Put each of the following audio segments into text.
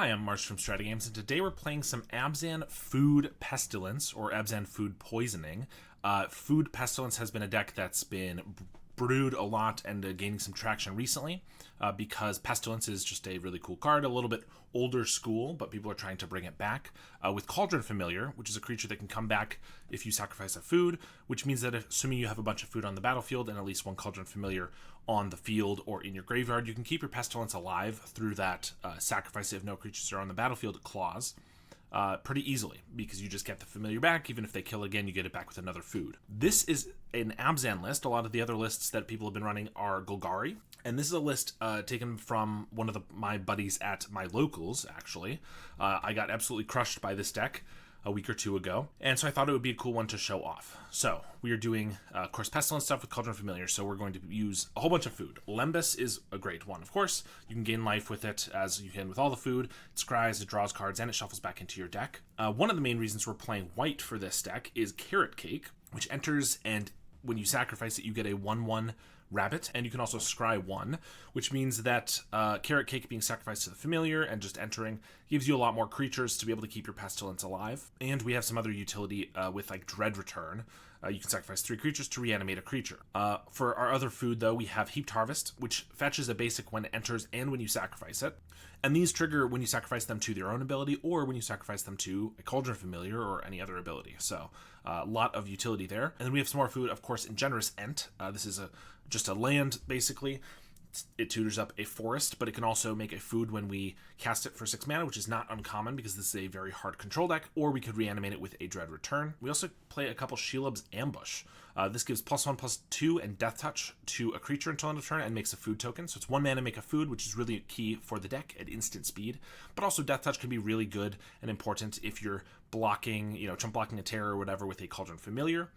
Hi, I'm Marsh from StrataGames, and today we're playing some Abzan Food Pestilence, or Abzan Food Poisoning. Food Pestilence has been a deck that's been brewed a lot and gaining some traction recently because Pestilence is just a really cool card, a little bit older school, but people are trying to bring it back with Cauldron Familiar, which is a creature that can come back if you sacrifice a food, which means that assuming you have a bunch of food on the battlefield and at least one Cauldron Familiar on the field or in your graveyard, you can keep your Pestilence alive through that sacrifice if no creatures are on the battlefield clause. Pretty easily, because you just get the familiar back. Even if they kill again, you get it back with another food. This is an Abzan list. A lot of the other lists that people have been running are Golgari, and this is a list taken from one of my buddies at my locals, actually. I got absolutely crushed by this deck a week or two ago, and so I thought it would be a cool one to show off. So we are doing, of course, Pestilence stuff with Cauldron Familiar, so we're going to use a whole bunch of food. Lembas is a great one, of course. You can gain life with it, as you can with all the food. It scries, it draws cards, and it shuffles back into your deck. One of the main reasons we're playing white for this deck is Carrot Cake, which enters, and when you sacrifice it, you get a 1/1 rabbit, and you can also scry 1, which means that Carrot Cake being sacrificed to the familiar and just entering gives you a lot more creatures to be able to keep your Pestilence alive. And we have some other utility with like Dread Return. You can sacrifice 3 creatures to reanimate a creature. For our other food, though, we have Heaped Harvest, which fetches a basic when it enters and when you sacrifice it. And these trigger when you sacrifice them to their own ability or when you sacrifice them to a Cauldron Familiar or any other ability. So a lot of utility there. And then we have some more food, of course, in Generous Ent. This is just a land, basically. It tutors up a forest, but it can also make a food when we cast it for 6 mana, which is not uncommon because this is a very hard control deck, or we could reanimate it with a Dread Return. We also play a couple Shelob's Ambush. This gives +1/+2 and Death Touch to a creature until end of turn and makes a food token. So it's 1 mana, make a food, which is really key for the deck at instant speed. But also Death Touch can be really good and important if you're blocking, chump blocking a terror or whatever with a Cauldron Familiar.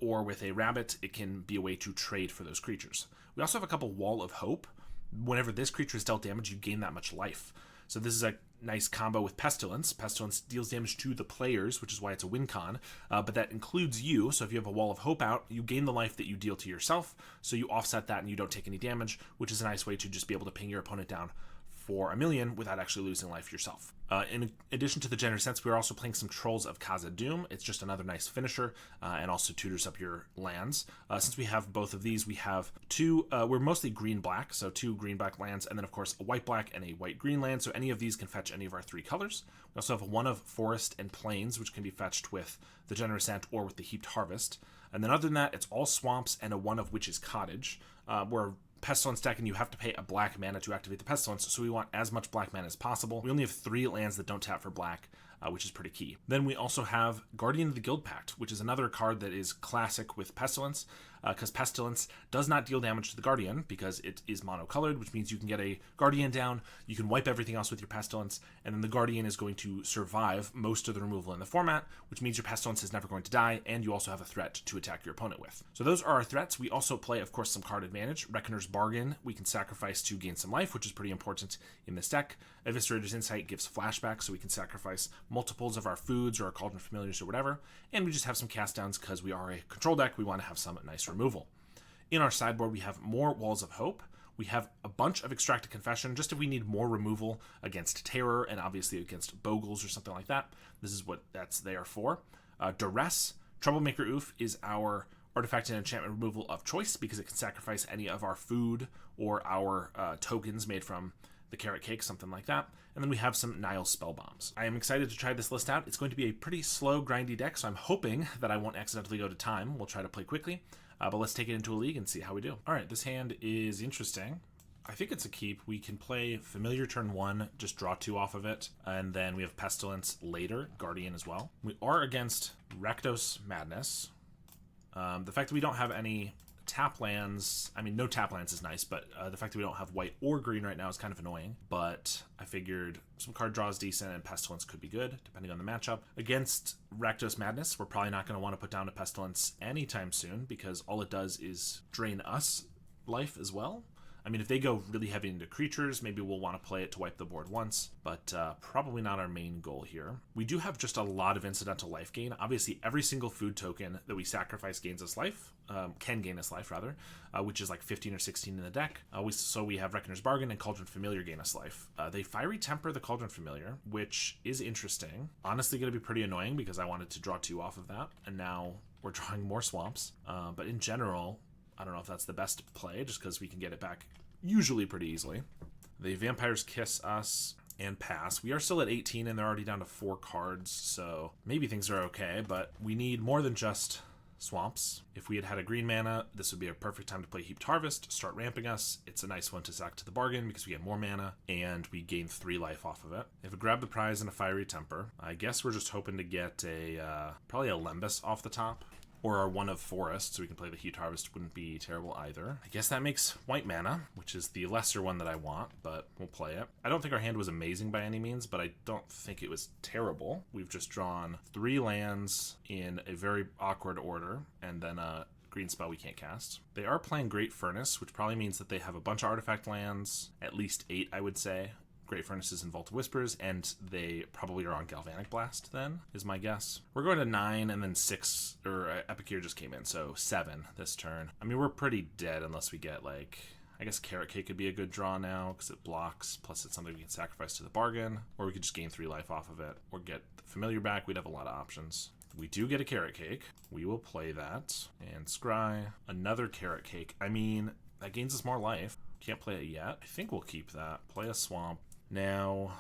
Or with a rabbit, it can be a way to trade for those creatures. We also have a couple Wall of Hope. Whenever this creature is dealt damage, you gain that much life. So this is a nice combo with Pestilence. Pestilence deals damage to the players, which is why it's a win con, but that includes you. So if you have a Wall of Hope out, you gain the life that you deal to yourself, so you offset that and you don't take any damage, which is a nice way to just be able to ping your opponent down for 1,000,000 without actually losing life yourself. In addition to the Generous Sense, we're also playing some Trolls of Khazad-dûm. It's just another nice finisher and also tutors up your lands. Since we have both of these, we have 2, we're mostly green-black, so 2 green-black lands, and then of course a white-black and a white-green land, so any of these can fetch any of our 3 colors. We also have 1 of Forest and Plains, which can be fetched with the Generous Ent or with the Heaped Harvest. And then other than that, it's all swamps and a 1 of Witch's Cottage. We're Pestilence deck, and you have to pay a black mana to activate the Pestilence, so we want as much black mana as possible. We only have 3 lands that don't tap for black, which is pretty key. Then we also have Guardian of the Guildpact, which is another card that is classic with Pestilence, because Pestilence does not deal damage to the Guardian because it is monocolored, which means you can get a Guardian down, you can wipe everything else with your Pestilence, and then the Guardian is going to survive most of the removal in the format, which means your Pestilence is never going to die, and you also have a threat to attack your opponent with. So those are our threats. We also play, of course, some card advantage. Reckoner's Bargain we can sacrifice to gain some life, which is pretty important in this deck. Eviscerator's Insight gives flashback, so we can sacrifice multiples of our foods or our Cauldron Familiars or whatever, and we just have some cast downs because we are a control deck. We want to have some nice removal. In our sideboard, we have more Walls of Hope. We have a bunch of Extracted Confession, just if we need more removal against Terror and obviously against Bogles or something like that. This is what that's there for. Duress, Troublemaker Oof is our artifact and enchantment removal of choice because it can sacrifice any of our food or our tokens made from the Carrot Cake, something like that. And then we have some Nile Spell Bombs. I am excited to try this list out. It's going to be a pretty slow, grindy deck, so I'm hoping that I won't accidentally go to time. We'll try to play quickly, but let's take it into a league and see how we do. All right, this hand is interesting. I think it's a keep. We can play Familiar turn 1, just draw 2 off of it, and then we have Pestilence later, Guardian as well. We are against Rakdos Madness. The fact that we don't have any tap lands, I mean, no tap lands is nice, but the fact that we don't have white or green right now is kind of annoying. But I figured some card draw is decent, and Pestilence could be good, depending on the matchup. Against Rakdos Madness, we're probably not going to want to put down a Pestilence anytime soon, because all it does is drain us life as well. I mean, if they go really heavy into creatures, maybe we'll want to play it to wipe the board once, but probably not our main goal here. We do have just a lot of incidental life gain. Obviously, every single food token that we sacrifice gains us life, can gain us life, rather, which is like 15 or 16 in the deck. So we have Reckoner's Bargain and Cauldron Familiar gain us life. They Fiery Temper the Cauldron Familiar, which is interesting. Honestly, going to be pretty annoying because I wanted to draw 2 off of that, and now we're drawing more swamps. But in general, I don't know if that's the best play, just because we can get it back usually pretty easily. The Vampires Kiss us and pass. We are still at 18, and they're already down to 4 cards, so maybe things are okay, but we need more than just swamps. If we had had a green mana, this would be a perfect time to play Heaped Harvest, start ramping us. It's a nice one to sack to the bargain because we get more mana and we gain 3 life off of it. If we grab the prize and a Fiery Temper, I guess we're just hoping to get a probably a Lembas off the top. Or our one of Forest, so we can play the Heat Harvest, wouldn't be terrible either. I guess that makes white mana, which is the lesser one that I want, but we'll play it. I don't think our hand was amazing by any means, but I don't think it was terrible. We've just drawn 3 lands in a very awkward order, and then a green spell we can't cast. They are playing Great Furnace, which probably means that they have a bunch of artifact lands, at least 8, I would say. Great Furnaces and Vault of Whispers, and they probably are on Galvanic Blast then, is my guess. We're going to 9 and then 6, or Epicure just came in, so 7 this turn. I mean, we're pretty dead unless we get, like, I guess Carrot Cake could be a good draw now, because it blocks, plus it's something we can sacrifice to the bargain, or we could just gain 3 life off of it, or get the Familiar back. We'd have a lot of options. We do get a Carrot Cake. We will play that, and scry. Another Carrot Cake. I mean, that gains us more life. Can't play it yet. I think we'll keep that. Play a Swamp. Now,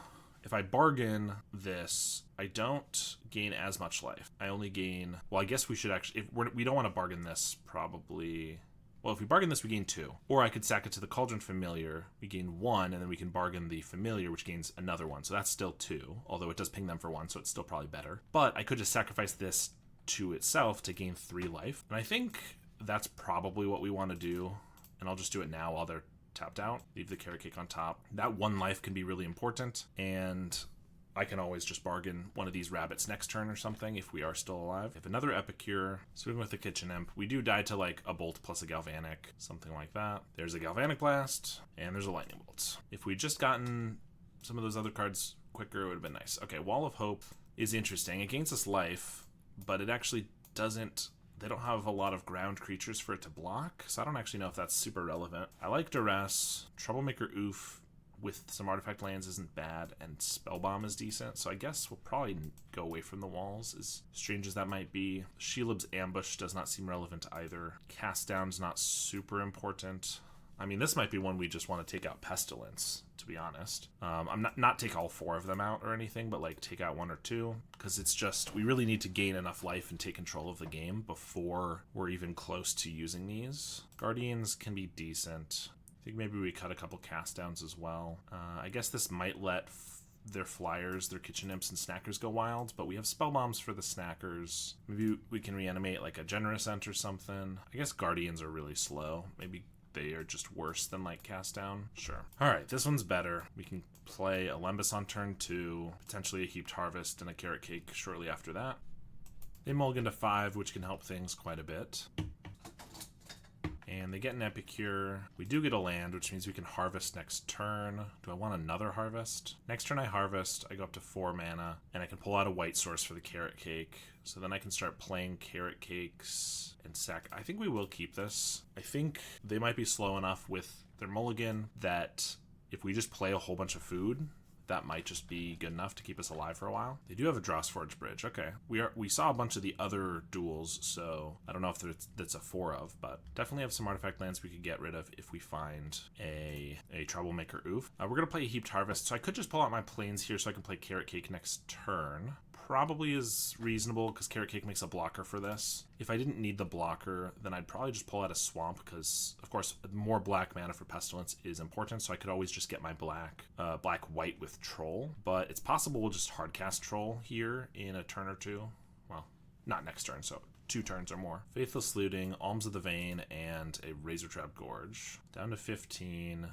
if I bargain this, I don't gain as much life. I only gain... Well, I guess we should actually... we don't want to bargain this, probably... Well, if we bargain this, we gain 2. Or I could sack it to the Cauldron Familiar. We gain 1, and then we can bargain the Familiar, which gains another 1. So that's still 2, although it does ping them for 1, so it's still probably better. But I could just sacrifice this to itself to gain 3 life. And I think that's probably what we want to do. And I'll just do it now while they're tapped out. Leave the Carrot Cake on top. That 1 life can be really important, and I can always just bargain one of these rabbits next turn or something if we are still alive. If another Epicure, swing with the Kitchen Imp, we do die to like a Bolt plus a Galvanic, something like that. There's a Galvanic Blast, and there's a Lightning Bolt. If we'd just gotten some of those other cards quicker, it would have been nice. Okay, Wall of Hope is interesting. It gains us life, but it actually doesn't... They don't have a lot of ground creatures for it to block, so I don't actually know if that's super relevant. I like Duress. Troublemaker Oof with some artifact lands isn't bad, and Spellbomb is decent, so I guess we'll probably go away from the walls, as strange as that might be. Shelob's Ambush does not seem relevant either. Cast Down's not super important. I mean, this might be one we just want to take out Pestilence, to be honest. I'm not take all 4 of them out or anything, but like take out 1 or 2, because it's just, we really need to gain enough life and take control of the game before we're even close to using these. Guardians can be decent. I think maybe we cut a couple cast downs as well. I guess this might let their flyers, their Kitchen Imps and Snackers go wild, but we have Spell Bombs for the Snackers. Maybe we can reanimate like a Generous Ent or something. I guess Guardians are really slow. Maybe they are just worse than like Cast Down. Sure. Alright, this one's better. We can play a Lembas on turn 2, potentially a Heaped Harvest and a Carrot Cake shortly after that. They mulligan to 5, which can help things quite a bit. And they get an Epicure. We do get a land, which means we can harvest next turn. Do I want another harvest? Next turn I harvest, I go up to 4 mana, and I can pull out a white source for the Carrot Cake. So then I can start playing Carrot Cakes and sack. I think we will keep this. I think they might be slow enough with their mulligan that if we just play a whole bunch of food, that might just be good enough to keep us alive for a while. They do have a Drossforge Bridge. Okay. We saw a bunch of the other duels, so I don't know if that's a 4 of, but definitely have some artifact lands we could get rid of if we find a Troublemaker Oof. We're going to play a Heaped Harvest, so I could just pull out my plains here so I can play Carrot Cake next turn. Probably is reasonable because Carrot Cake makes a blocker for this. If I didn't need the blocker, then I'd probably just pull out a Swamp because, of course, more black mana for Pestilence is important, so I could always just get my black-white with Troll. But it's possible we'll just hardcast Troll here in a turn or 2. Well, not next turn, so 2 turns or more. Faithless Looting, Alms of the Vein, and a Razortrap Gorge. Down to 15.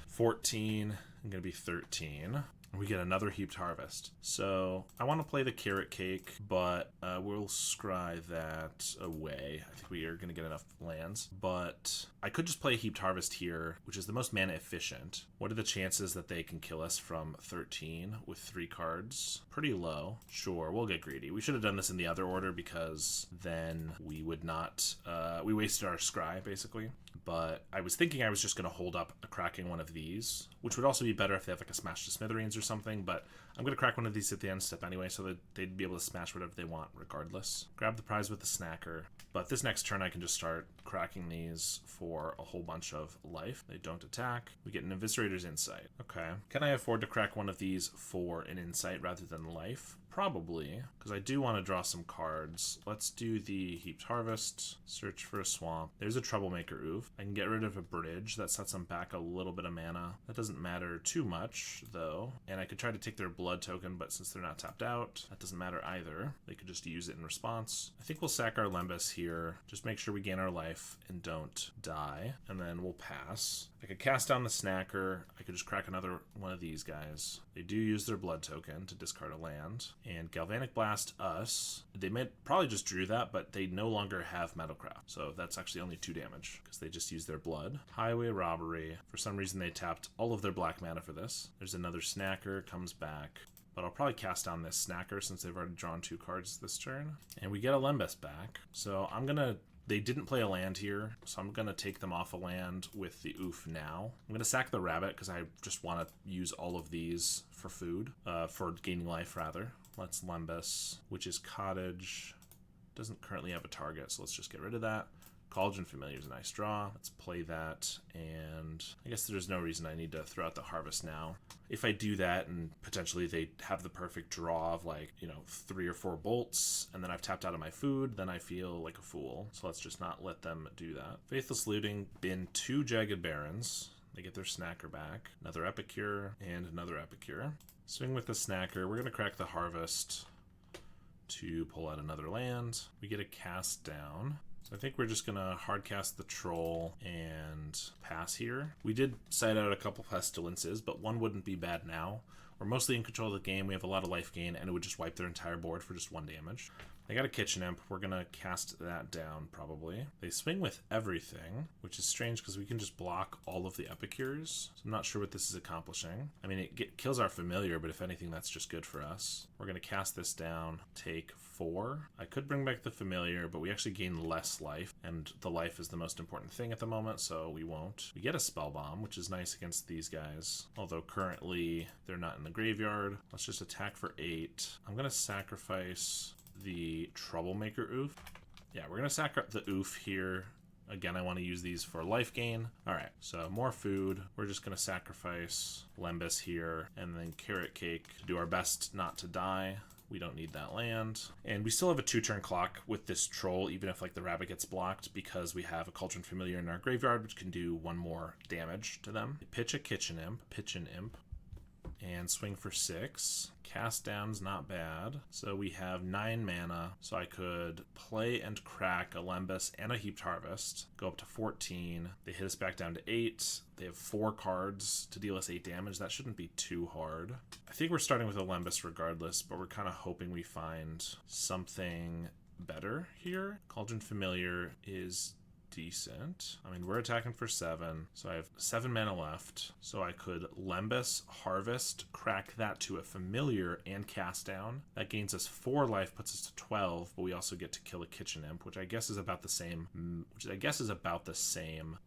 14. I'm going to be 13. We get another Heaped Harvest. So I want to play the Carrot Cake, but we'll scry that away. I think we are going to get enough lands. But I could just play Heaped Harvest here, which is the most mana efficient. What are the chances that they can kill us from 13 with 3 cards? Pretty low. Sure, we'll get greedy. We should have done this in the other order because then we would not... we wasted our scry, basically. But I was thinking I was just going to hold up cracking one of these, which would also be better if they have like a Smash to Smithereens or something, but I'm going to crack one of these at the end step anyway, so that they'd be able to smash whatever they want regardless. Grab the prize with the Snacker, but this next turn I can just start cracking these for a whole bunch of life. They don't attack. We get an Eviscerator's Insight. Okay. Can I afford to crack one of these for an Insight rather than life? Probably, because I do want to draw some cards. Let's do the Heaped Harvest, search for a swamp. There's a Troublemaker Oof. I can get rid of a bridge. That sets them back a little bit of mana. That doesn't matter too much, though. And I could try to take their blood token, but since they're not tapped out, that doesn't matter either. They could just use it in response. I think we'll sack our Lembas here. Just make sure we gain our life and don't die. And then we'll pass. I could cast down the Snacker. I could just crack another one of these guys. They do use their blood token to discard a land. And Galvanic Blast us. They probably just drew that, but they no longer have Metalcraft. So that's actually only 2 damage because they just used their blood. Highway Robbery. For some reason they tapped all of their black mana for this. There's another Snacker, comes back. But I'll probably cast down this Snacker since they've already drawn 2 cards this turn. And we get a Lembas back. So I'm going to... They didn't play a land here, so I'm going to take them off a land with the Oof now. I'm going to sack the Rabbit because I just want to use all of these for food, for gaining life, rather. Let's Lembas, which is Cottage. Doesn't currently have a target, so let's just get rid of that. Cauldron Familiar is a nice draw. Let's play that, and I guess there's no reason I need to throw out the Harvest now. If I do that and potentially they have the perfect draw of 3 or 4 bolts, and then I've tapped out of my food, then I feel like a fool. So let's just not let them do that. Faithless Looting, bin 2 Jagged Barrens. They get their Snacker back. Another Epicure, and another Epicure. Swing with the Snacker. We're going to crack the Harvest to pull out another land. We get a Cast Down. So I think we're just going to hard cast the Troll and pass here. We did side out a couple Pestilences, but one wouldn't be bad now. We're mostly in control of the game. We have a lot of life gain, and it would just wipe their entire board for just 1 damage. They got a Kitchen Imp. We're going to cast that down, probably. They swing with everything, which is strange because we can just block all of the Epicures. So I'm not sure what this is accomplishing. I mean, it kills our Familiar, but if anything, that's just good for us. We're going to cast this down, take 4. I could bring back the Familiar, but we actually gain less life, and the life is the most important thing at the moment, so we won't. We get a Spell Bomb, which is nice against these guys, although currently they're not in the graveyard. Let's just attack for 8. I'm going to sacrifice the Troublemaker Oof. Yeah, we're going to sack up the Oof here. Again, I want to use these for life gain. All right, so more food. We're just going to sacrifice Lembas here and then Carrot Cake to do our best not to die. We don't need that land. And we still have a 2-turn clock with this Troll, even if the Rabbit gets blocked, because we have a Cauldron Familiar in our graveyard, which can do 1 more damage to them. Pitch a Kitchen Imp, pitch an Imp, and swing for 6. Cast down's not bad. So we have 9 mana, so I could play and crack a Lembas and a Heaped Harvest, go up to 14. They hit us back down to 8. They have 4 cards to deal us 8 damage. That shouldn't be too hard. I think we're starting with a Lembas regardless, but we're kind of hoping we find something better here. Cauldron Familiar is decent. I mean, we're attacking for 7, so I have 7 mana left. So I could Lembas, Harvest, crack that to a Familiar, and cast down. That gains us 4 life, puts us to 12, but we also get to kill a Kitchen Imp, which I guess is about the same.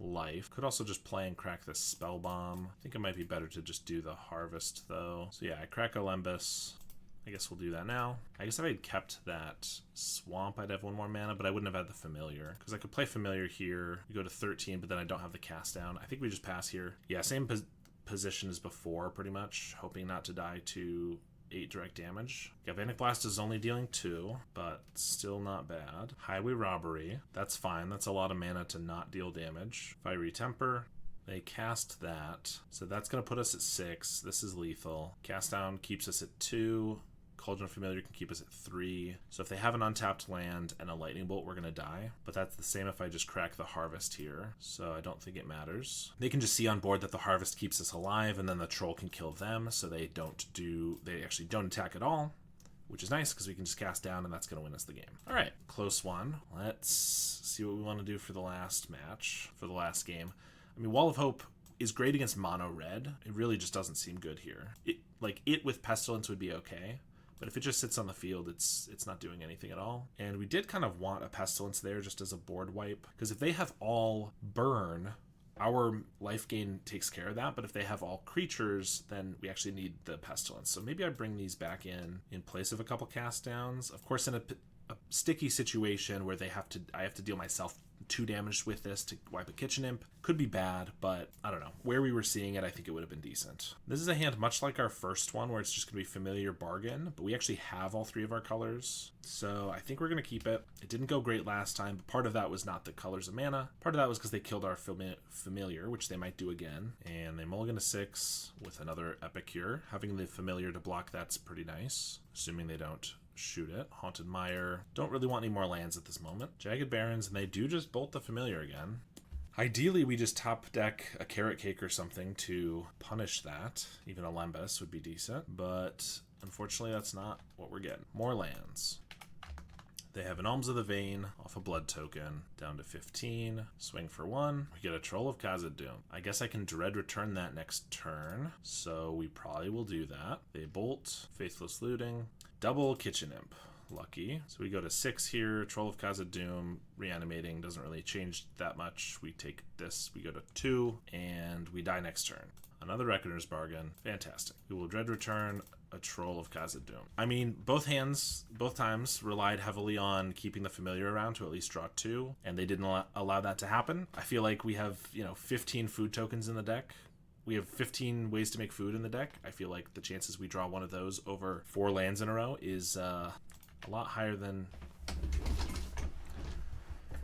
Life. Could also just play and crack the Spell Bomb. I think it might be better to just do the Harvest though. So yeah, I crack a Lembas. I guess we'll do that now. I guess if I had kept that Swamp, I'd have 1 more mana, but I wouldn't have had the Familiar. Because I could play Familiar here, we go to 13, but then I don't have the Cast Down. I think we just pass here. Yeah, same position as before, pretty much. Hoping not to die to 8 direct damage. Galvanic Blast is only dealing 2, but still not bad. Highway Robbery, that's fine. That's a lot of mana to not deal damage. If I Retemper, they cast that, so that's going to put us at 6. This is lethal. Cast down keeps us at 2. Cauldron Familiar can keep us at 3. So if they have an untapped land and a lightning bolt, we're going to die. But that's the same if I just crack the harvest here. So I don't think it matters. They can just see on board that the harvest keeps us alive, and then the troll can kill them. So they actually don't attack at all, which is nice because we can just cast down and that's going to win us the game. All right, close one. Let's see what we want to do for the last match, for the last game. I mean, Wall of Hope is great against mono red. It really just doesn't seem good here. It with Pestilence would be okay, but if it just sits on the field, it's not doing anything at all. And we did kind of want a Pestilence there just as a board wipe, because if they have all burn, our life gain takes care of that, but if they have all creatures, then we actually need the Pestilence. So maybe I bring these back in place of a couple cast downs. Of course, in a sticky situation where I have to deal myself 2 damage with this to wipe a Kitchen Imp could be bad, but I don't know. Where we were seeing it, I think it would have been decent. This is a hand much like our first one where it's just going to be Familiar Bargain, but we actually have all 3 of our colors, so I think we're going to keep it. It didn't go great last time, but part of that was not the colors of mana. Part of that was because they killed our Familiar, which they might do again, and they mulligan to 6 with another Epicure. Having the Familiar to block that's pretty nice, assuming they don't shoot it. Haunted Mire. Don't really want any more lands at this moment. Jagged Barrens, and they do just bolt the Familiar again. Ideally, we just top deck a Carrot Cake or something to punish that. Even a Lembas would be decent, but unfortunately that's not what we're getting. More lands. They have an Alms of the Vein off a blood token, down to 15. Swing for 1. We get a Troll of Khazad-dûm. I guess I can Dread Return that next turn, so we probably will do that. They bolt, Faithless Looting, double Kitchen Imp. Lucky. So we go to 6 here. Troll of Khazad-dûm, reanimating doesn't really change that much. We take this, we go to 2, and we die next turn. Another Reckoner's Bargain. Fantastic. We will Dread Return a Troll of Khazad-dûm. I mean, both times relied heavily on keeping the Familiar around to at least draw 2, and they didn't allow that to happen. I feel like we have, 15 food tokens in the deck. We have 15 ways to make food in the deck. I feel like the chances we draw one of those over 4 lands in a row is a lot higher than...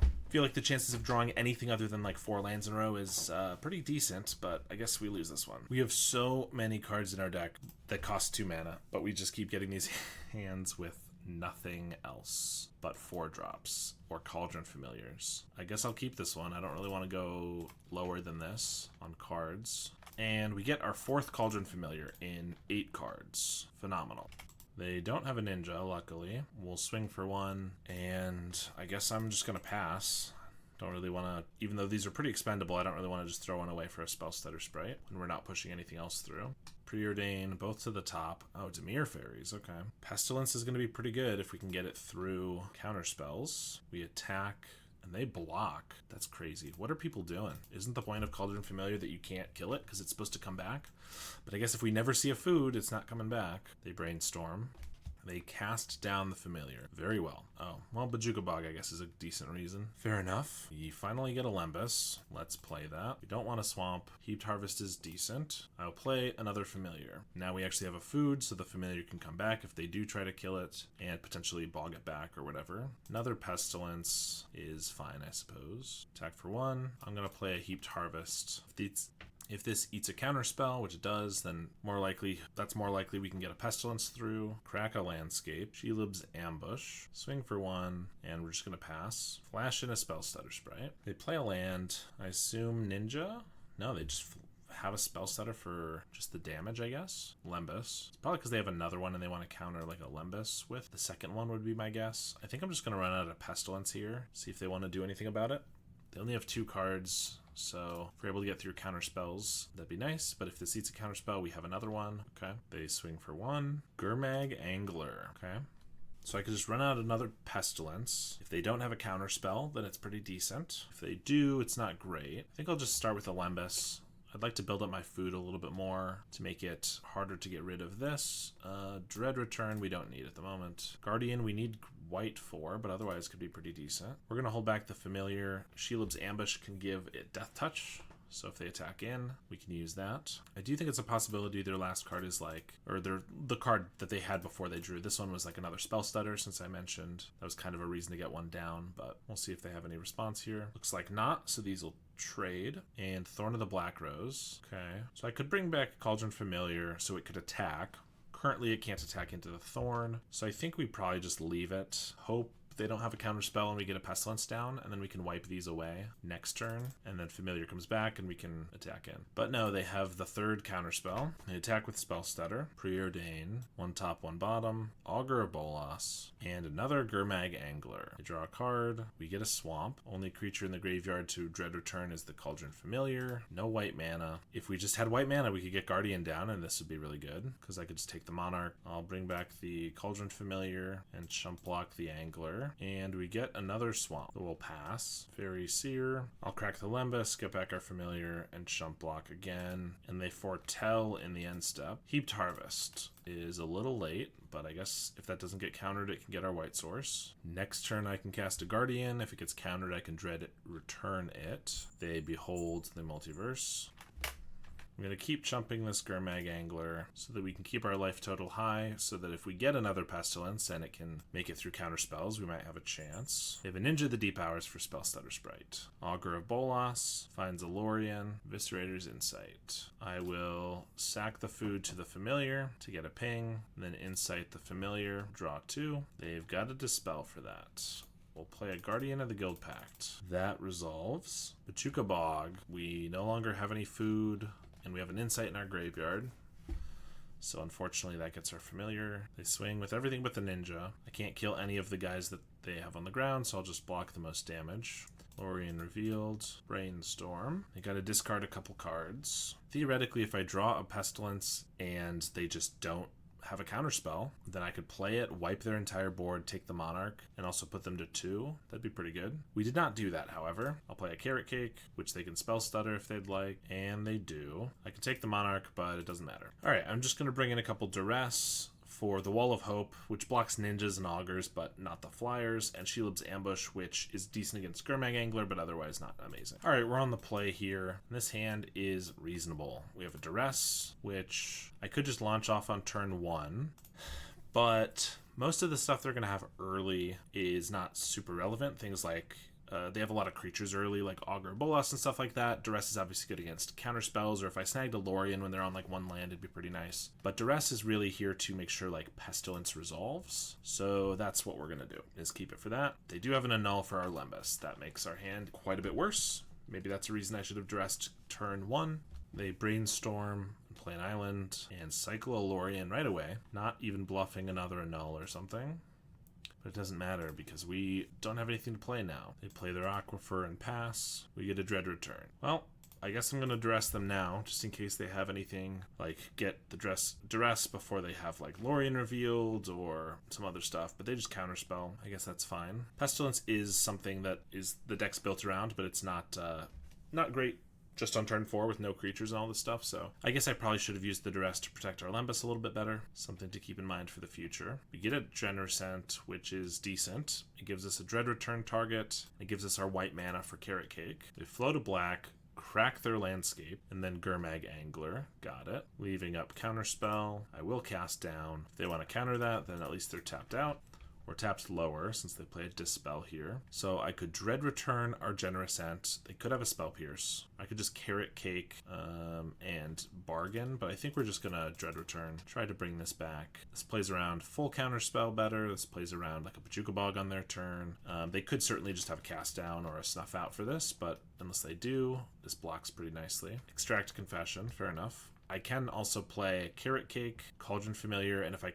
I feel like the chances of drawing anything other than like 4 lands in a row is pretty decent, but I guess we lose this one. We have so many cards in our deck that cost 2 mana, but we just keep getting these hands with nothing else but 4 drops or Cauldron Familiars. I guess I'll keep this one. I don't really want to go lower than this on cards. And we get our 4th Cauldron Familiar in 8 cards. Phenomenal. They don't have a Ninja, luckily. We'll swing for 1, and I guess I'm just going to pass. Don't really want to, even though these are pretty expendable, I don't really want to just throw one away for a Spellstutter Sprite when we're not pushing anything else through. Preordain, both to the top. Oh, Dimir Faeries, okay. Pestilence is going to be pretty good if we can get it through counter spells. We attack, and they block. That's crazy. What are people doing? Isn't the point of Cauldron Familiar that you can't kill it because it's supposed to come back? But I guess if we never see a food, it's not coming back. They Brainstorm. They cast down the Familiar. Very well. Oh, well, Bajuka Bog, I guess, is a decent reason. Fair enough. You finally get a Lembas. Let's play that. We don't want a Swamp. Heaped Harvest is decent. I'll play another Familiar. Now we actually have a food, so the Familiar can come back if they do try to kill it, and potentially bog it back or whatever. Another Pestilence is fine, I suppose. Attack for 1. I'm going to play a Heaped Harvest. If this eats a counterspell, which it does, then that's more likely we can get a Pestilence through. Crack a Landscape. Shelob's Ambush. Swing for 1, and we're just going to pass. Flash in a Spellstutter Sprite. They play a land. I assume Ninja? No, they just have a Spellstutter for just the damage, I guess. Lembas. It's probably because they have another one and they want to counter like a Lembas with. The second one would be my guess. I think I'm just going to run out of Pestilence here. See if they want to do anything about it. They only have 2 cards. So if we're able to get through counter spells, that'd be nice. But if this eats a counter spell, we have another one. Okay. They swing for 1. Gurmag Angler. Okay. So I could just run out another Pestilence. If they don't have a counter spell, then it's pretty decent. If they do, it's not great. I think I'll just start with a Lembas. I'd like to build up my food a little bit more to make it harder to get rid of this. Dread Return we don't need at the moment. Guardian we need white for, but otherwise could be pretty decent. We're going to hold back the Familiar. Shelob's Ambush can give it Death Touch, so if they attack in, we can use that. I do think it's a possibility their last card is the card that they had before they drew. This one was like another Spellstutter, since I mentioned that was kind of a reason to get one down, but we'll see if they have any response here. Looks like not, so these will trade. And Thorn of the Black Rose. Okay, so I could bring back Cauldron Familiar so it could attack. Currently, it can't attack into the Thorn, so I think we probably just leave it. Hope they don't have a counter spell and we get a Pestilence down, and then we can wipe these away next turn, and then Familiar comes back and we can attack in. But no, they have the third counter spell. They attack with Spell Stutter, Preordain, one top, one bottom, Augur of Bolas, and another Gurmag Angler. They draw a card, we get a swamp. Only creature in the graveyard to dread return is the Cauldron Familiar. No white mana. If we just had white mana, we could get Guardian down, and this would be really good, because I could just take the Monarch. I'll bring back the Cauldron Familiar and chump block the Angler. And we get another swamp. So we'll pass. Fairy Seer. I'll crack the Lembas, get back our Familiar, and chump block again. And they foretell in the end step. Heaped Harvest is a little late, but I guess if that doesn't get countered, it can get our white source. Next turn, I can cast a Guardian. If it gets countered, I can dread it, return it. They behold the multiverse. I'm going to keep chumping this Gurmag Angler so that we can keep our life total high, so that if we get another Pestilence and it can make it through counter spells, we might have a chance. They have a Ninja the Deep Hours for Spell Stutter Sprite. Augur of Bolas finds a Lorien, Eviscerator's Insight. I will sack the food to the Familiar to get a ping, then Insight the Familiar, draw 2. They've got a Dispel for that. We'll play a Guardian of the Guild Pact. That resolves. Pachuca Bog. We no longer have any food, and we have an Insight in our graveyard. So unfortunately that gets our Familiar. They swing with everything but the Ninja. I can't kill any of the guys that they have on the ground, so I'll just block the most damage. Lorien revealed. Brainstorm. They gotta discard a couple cards. Theoretically, if I draw a Pestilence and they just don't have a counterspell, then I could play it, wipe their entire board, take the Monarch, and also put them to 2. That'd be pretty good. We did not do that, however. I'll play a Carrot Cake, which they can Spell Stutter if they'd like, and they do. I can take the Monarch, but it doesn't matter. Alright, I'm just going to bring in a couple Duress for the Wall of Hope, which blocks Ninjas and Augurs, but not the Flyers, and Shelob's Ambush, which is decent against Gurmag Angler, but otherwise not amazing. Alright, we're on the play here. This hand is reasonable. We have a Duress, which I could just launch off on turn 1, but most of the stuff they're going to have early is not super relevant. Things like they have a lot of creatures early, like Augur Bolas and stuff like that. Duress is obviously good against counter spells, or if I snagged a Lorien when they're on like one land, it'd be pretty nice. But Duress is really here to make sure like Pestilence resolves. So that's what we're gonna do, is keep it for that. They do have an annul for our Lembas. That makes our hand quite a bit worse. Maybe that's a reason I should have Duressed turn 1. They Brainstorm, play an island, and cycle a Lorien right away, not even bluffing another annul or something. But it doesn't matter because we don't have anything to play now. They play their Aquifer and pass. We get a Dread Return. Well, I guess I'm going to Duress them now, just in case they have anything, like get the Duress before they have like Lorien revealed or some other stuff, but they just counterspell. I guess that's fine. Pestilence is something that is the deck's built around, but it's not great just on turn 4 with no creatures and all this stuff, so I guess I probably should have used the Duress to protect our Lembas a little bit better. Something to keep in mind for the future. We get a Generosent, which is decent. It gives us a Dread Return target. It gives us our white mana for Carrot Cake. They float a black, crack their landscape, and then Gurmag Angler. Got it. Leaving up Counterspell. I will cast down. If they want to counter that, then at least they're tapped out. Or tapped lower, since they play a Dispel here. So I could Dread Return our Generosent. They could have a Spell Pierce. I could just Carrot Cake and Bargain, but I think we're just going to Dread Return. Try to bring this back. This plays around full Counterspell better. This plays around like a Pachuca Bog on their turn. They could certainly just have a Cast Down or a Snuff Out for this, but unless they do, this blocks pretty nicely. Extract Confession, fair enough. I can also play Carrot Cake, Cauldron Familiar, and if I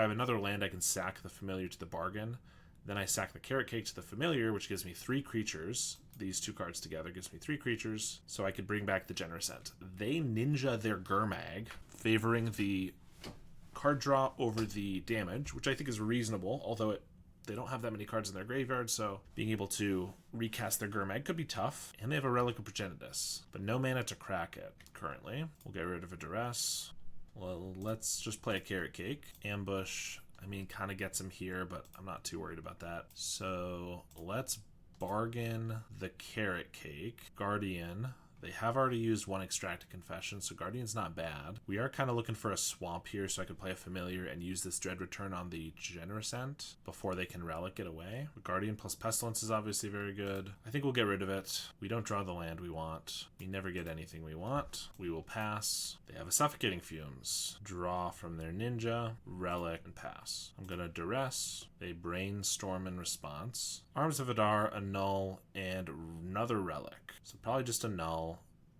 have another land, I can sack the Familiar to the Bargain. Then I sack the Carrot Cake to the Familiar, which gives me 3 creatures. These 2 cards together gives me 3 creatures, so I could bring back the Generosent. They Ninja their Gurmag, favoring the card draw over the damage, which I think is reasonable, although they don't have that many cards in their graveyard, so being able to recast their Gurmag could be tough. And they have a Relic of Progenitus, but no mana to crack it currently. We'll get rid of a Duress. Well, let's just play a Carrot Cake. Ambush, I mean, kind of gets him here, but I'm not too worried about that. So let's Bargain the Carrot Cake. Guardian They have already used one Extracted Confession, so Guardian's not bad. We are kind of looking for a swamp here, so I could play a Familiar and use this Dread Return on the Generosent before they can Relic it away. Guardian plus Pestilence is obviously very good. I think we'll get rid of it. We don't draw the land we want. We never get anything we want. We will pass. They have a Suffocating Fumes. Draw from their Ninja, Relic, and pass. I'm going to Duress. They Brainstorm in response. Arms of Adar, a Null, and another Relic. So probably just a Null.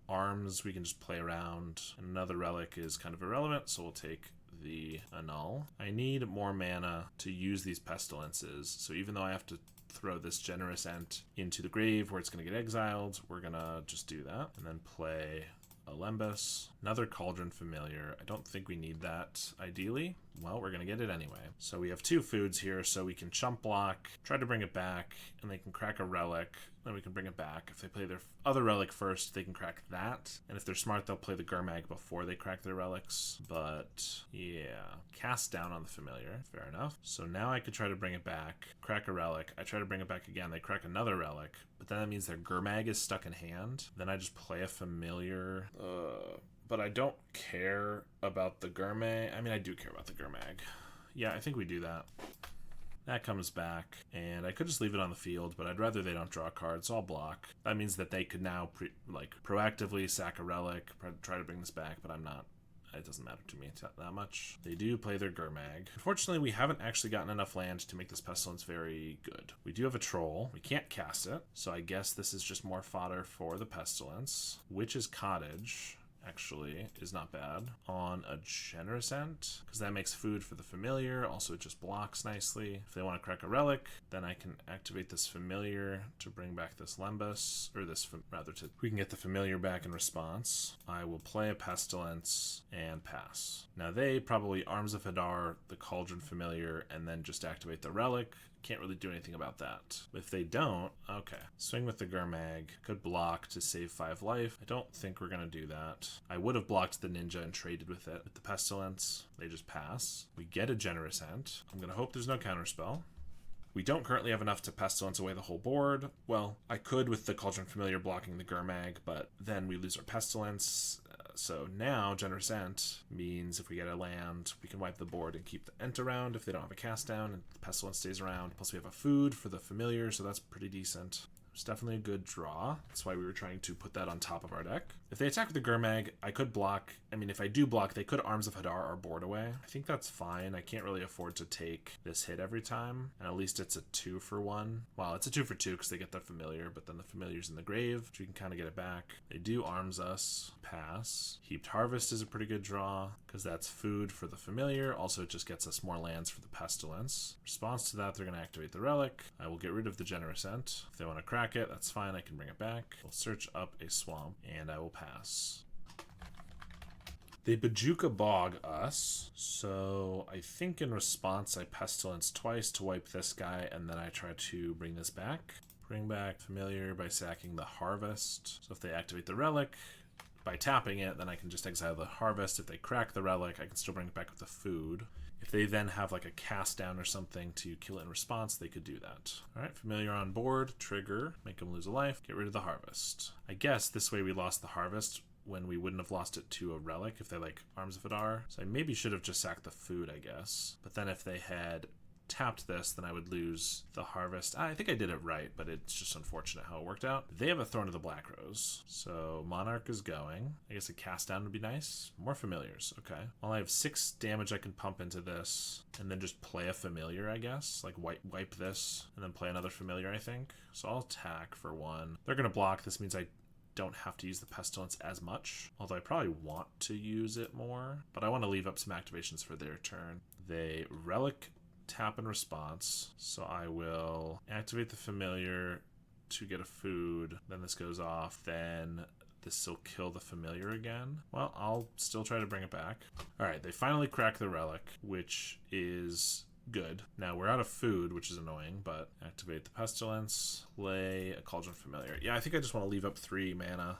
Arms we can just play around. Another Relic is kind of irrelevant, so we'll take the Annul. I need more mana to use these Pestilences, so even though I have to throw this Generous Ent into the grave where it's going to get exiled, we're going to just do that. And then play a Lembas, another Cauldron Familiar. I don't think we need that ideally. Well, we're going to get it anyway. So we have 2 foods here, so we can chump block, try to bring it back, and they can crack a Relic, then we can bring it back. If they play their other Relic first, they can crack that. And if they're smart, they'll play the Gurmag before they crack their Relics. But yeah, cast down on the Familiar. Fair enough. So now I could try to bring it back, crack a Relic. I try to bring it back again. They crack another Relic, but then that means their Gurmag is stuck in hand. Then I just play a Familiar. But I don't care about the Gurmag. I mean, I do care about the Gurmag. Yeah, I think we do that. That comes back, and I could just leave it on the field, but I'd rather they don't draw cards, so I'll block. That means that they could now proactively sack a Relic, try to bring this back, but I'm not. It doesn't matter to me that much. They do play their Gurmag. Unfortunately, we haven't actually gotten enough land to make this Pestilence very good. We do have a Troll. We can't cast it, so I guess this is just more fodder for the Pestilence. Witch's Cottage actually is not bad on a Generous Ent, because that makes food for the Familiar. Also, it just blocks nicely. If they want to crack a Relic, then I can activate this Familiar to bring back this Lembas, or this, we can get the Familiar back in response. I will play a Pestilence and pass. Now they probably Arms of Hadar, the Cauldron Familiar, and then just activate the Relic. Can't really do anything about that. If they don't, okay. Swing with the Gurmag. Could block to save 5 life. I don't think we're going to do that. I would have blocked the Ninja and traded with it. With the Pestilence, they just pass. We get a Generous Ent. I'm going to hope there's no counterspell. We don't currently have enough to Pestilence away the whole board. Well, I could with the Cauldron Familiar blocking the Gurmag, but then we lose our Pestilence. So now Generous Ent means if we get a land, we can wipe the board and keep the Ent around if they don't have a cast down, and the Pestilence stays around. Plus we have a food for the Familiar, so that's pretty decent. It's definitely a good draw. That's why we were trying to put that on top of our deck. If they attack with the Gurmag, I could block. I mean, if I do block, they could Arms of Hadar our board away. I think that's fine. I can't really afford to take this hit every time. And at least it's a 2-for-1. Well, it's a 2-for-2 because they get the Familiar, but then the Familiar's in the grave, which we can kind of get it back. They do Arms us. Pass. Heaped Harvest is a pretty good draw because that's food for the Familiar. Also, it just gets us more lands for the Pestilence. Response to that, they're going to activate the Relic. I will get rid of the Generous Ent. If they want to crack it, that's fine. I can bring it back. We'll search up a swamp, and I will pass. They Bajuka Bog us, so I think in response I Pestilence twice to wipe this guy, and then I try to bring this back. Bring back Familiar by sacking the Harvest. So if they activate the Relic, by tapping it, then I can just exile the Harvest. If they crack the Relic, I can still bring it back with the food. If they then have like a cast down or something to kill it in response, they could do that. All right, Familiar on board, trigger, make them lose a life, get rid of the Harvest. I guess this way we lost the Harvest when we wouldn't have lost it to a Relic if they like Arms of Hadar. So I maybe should have just sacked the food, I guess. But then if they had tapped this, then I would lose the Harvest. I think I did it right, but it's just unfortunate how it worked out. They have a Throne of the Black Rose, so Monarch is going. I guess a cast down would be nice. More Familiars, okay. Well, I have 6 damage I can pump into this, and then just play a Familiar, I guess. Like wipe this, and then play another Familiar, I think. So I'll attack for 1. They're gonna block. This means I don't have to use the Pestilence as much, although I probably want to use it more, but I want to leave up some activations for their turn. They Relic tap in response, so I will activate the Familiar to get a food, then this goes off, then this will kill the Familiar again. Well, I'll still try to bring it back. Alright, they finally crack the Relic, which is good. Now we're out of food, which is annoying, but activate the Pestilence, lay a Cauldron Familiar. Yeah, I think I just want to leave up 3 mana.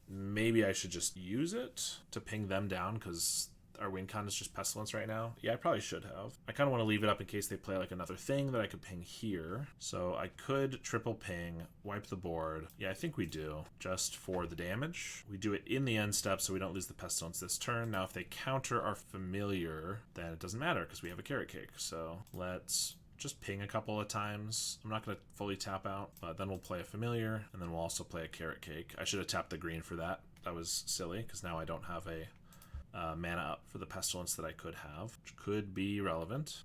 Maybe I should just use it to ping them down, because our win con is just Pestilence right now. Yeah, I probably should have. I kind of want to leave it up in case they play like another thing that I could ping here. So I could triple ping, wipe the board. Yeah, I think we do, just for the damage. We do it in the end step so we don't lose the Pestilence this turn. Now if they counter our Familiar, then it doesn't matter because we have a Carrot Cake. So let's just ping a couple of times. I'm not going to fully tap out, but then we'll play a Familiar, and then we'll also play a Carrot Cake. I should have tapped the green for that. That was silly, because now I don't have a mana up for the Pestilence that I could have, which could be relevant.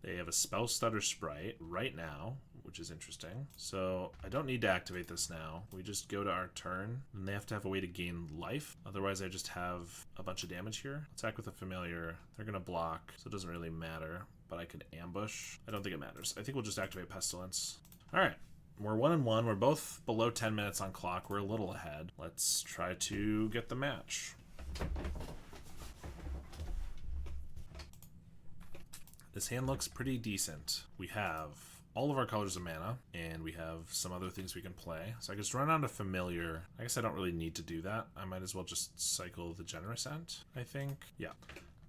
They have a Spell Stutter Sprite right now, which is interesting. So I don't need to activate this now. We just go to our turn, and they have to have a way to gain life. Otherwise, I just have a bunch of damage here. Attack with a Familiar. They're going to block, so it doesn't really matter, but I could ambush. I don't think it matters. I think we'll just activate Pestilence. All right. We're 1-1. We're both below 10 minutes on clock. We're a little ahead. Let's try to get the match. This hand looks pretty decent. We have all of our colors of mana, and we have some other things we can play. So I just run on a Familiar. I guess I don't really need to do that. I might as well just cycle the Generous Ent, I think. Yeah.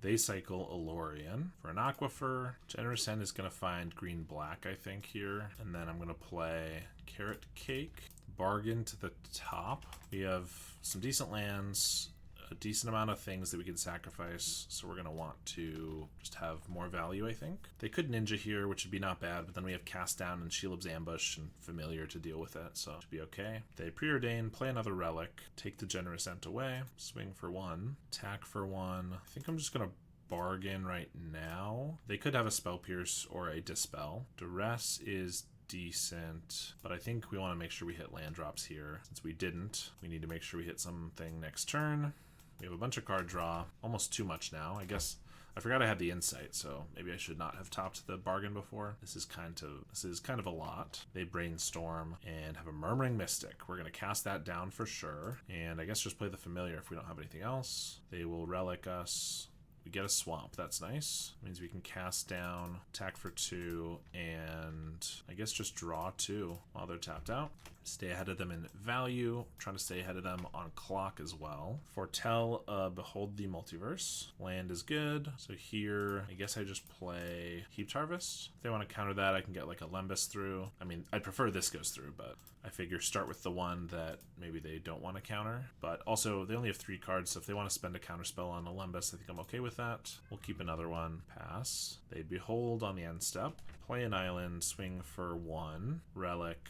They cycle Alorian for an Aquifer. Generous Ent is going to find green-black, I think, here. And then I'm going to play Carrot Cake. Bargain to the top. We have some decent lands, a decent amount of things that we can sacrifice, so we're going to want to just have more value, I think. They could Ninja here, which would be not bad, but then we have Cast Down and Shelob's Ambush and Familiar to deal with it, so it should be okay. They Preordain, play another Relic, take the Generous Ent away, swing for 1, attack for 1. I think I'm just going to bargain right now. They could have a Spell Pierce or a Dispel. Duress is decent, but I think we want to make sure we hit land drops here. Since we didn't, we need to make sure we hit something next turn. We have a bunch of card draw, almost too much now. I guess I forgot I had the Insight, so maybe I should not have topped the bargain before. This is kind of a lot. They Brainstorm and have a Murmuring Mystic. We're going to cast that down for sure, and I guess just play the Familiar if we don't have anything else. They will Relic us. We get a Swamp. That's nice. Means we can cast down, attack for 2, and I guess just draw 2 while they're tapped out. Stay ahead of them in value. Trying to stay ahead of them on clock as well. Foretell, Behold the Multiverse. Land is good. So here, I guess I just play Heaped Harvest. If they want to counter that, I can get like a Lembas through. I mean, I'd prefer this goes through, but I figure start with the one that maybe they don't want to counter. But also, they only have 3 cards, so if they want to spend a counter spell on a Lembas, I think I'm okay with that. We'll keep another one. Pass. They Behold on the end step. Play an island, swing for 1. Relic.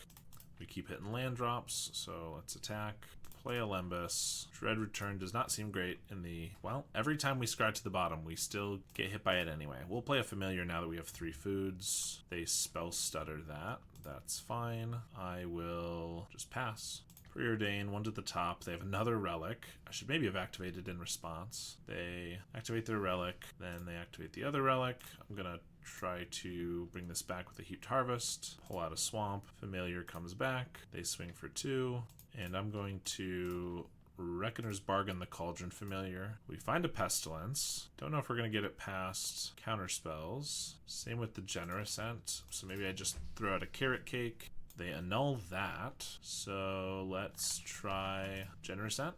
We keep hitting land drops, so let's attack. Play a Lembas. Dread Return does not seem great in the... Well, every time we scratch to the bottom, we still get hit by it anyway. We'll play a Familiar now that we have 3 foods. They Spell Stutter that. That's fine. I will just pass. Preordain, 1 to the top. They have another Relic. I should maybe have activated in response. They activate their Relic, then they activate the other Relic. I'm going to try to bring this back with a Heaped Harvest. Pull out a Swamp. Familiar comes back. They swing for 2. And I'm going to Reckoner's Bargain the Cauldron Familiar. We find a Pestilence. Don't know if we're going to get it past counter spells. Same with the Generous Ent. So maybe I just throw out a Carrot Cake. They annul that. So let's try Generous Ent.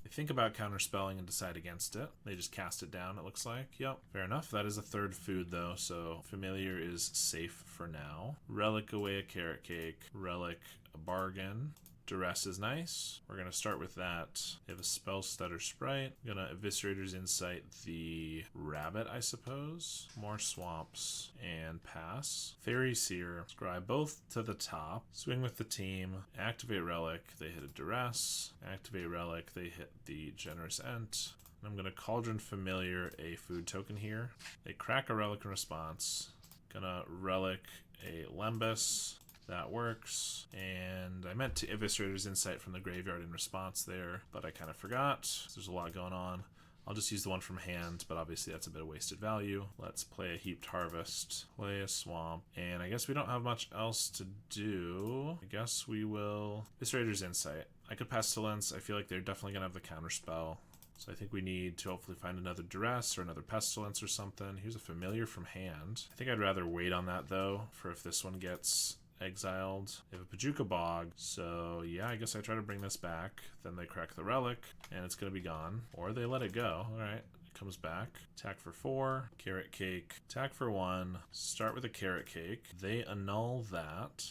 They think about counterspelling and decide against it. They just cast it down, it looks like. Yep, fair enough. That is a 3rd food, though, so Familiar is safe for now. Relic away a Carrot Cake. Relic a Bargain. Duress is nice. We're going to start with that. They have a Spell Stutter Sprite. I'm going to Eviscerator's Insight the Rabbit, I suppose. More Swamps and pass. Fairy Seer. Scry both to the top. Swing with the team. Activate Relic. They hit a Duress. Activate Relic. They hit the Generous Ent. And I'm going to Cauldron Familiar a food token here. They crack a Relic in response. Gonna Relic a Lembas. That works, and I meant to Eviscerator's Insight from the graveyard in response there, but I kind of forgot. There's a lot going on. I'll just use the one from hand, but obviously that's a bit of wasted value. Let's play a Heaped Harvest, play a Swamp, and I guess we don't have much else to do. I guess we will Eviscerator's Insight. I could Pestilence. I feel like they're definitely going to have the counter spell. So I think we need to hopefully find another Duress or another Pestilence or something. Here's a Familiar from hand. I think I'd rather wait on that, though, for if this one gets exiled. They have a Pajuka Bog, so yeah, I guess I try to bring this back. Then they crack the Relic, and it's going to be gone. Or they let it go. Alright, it comes back. Attack for 4, carrot cake, attack for 1, start with a carrot cake. They annul that.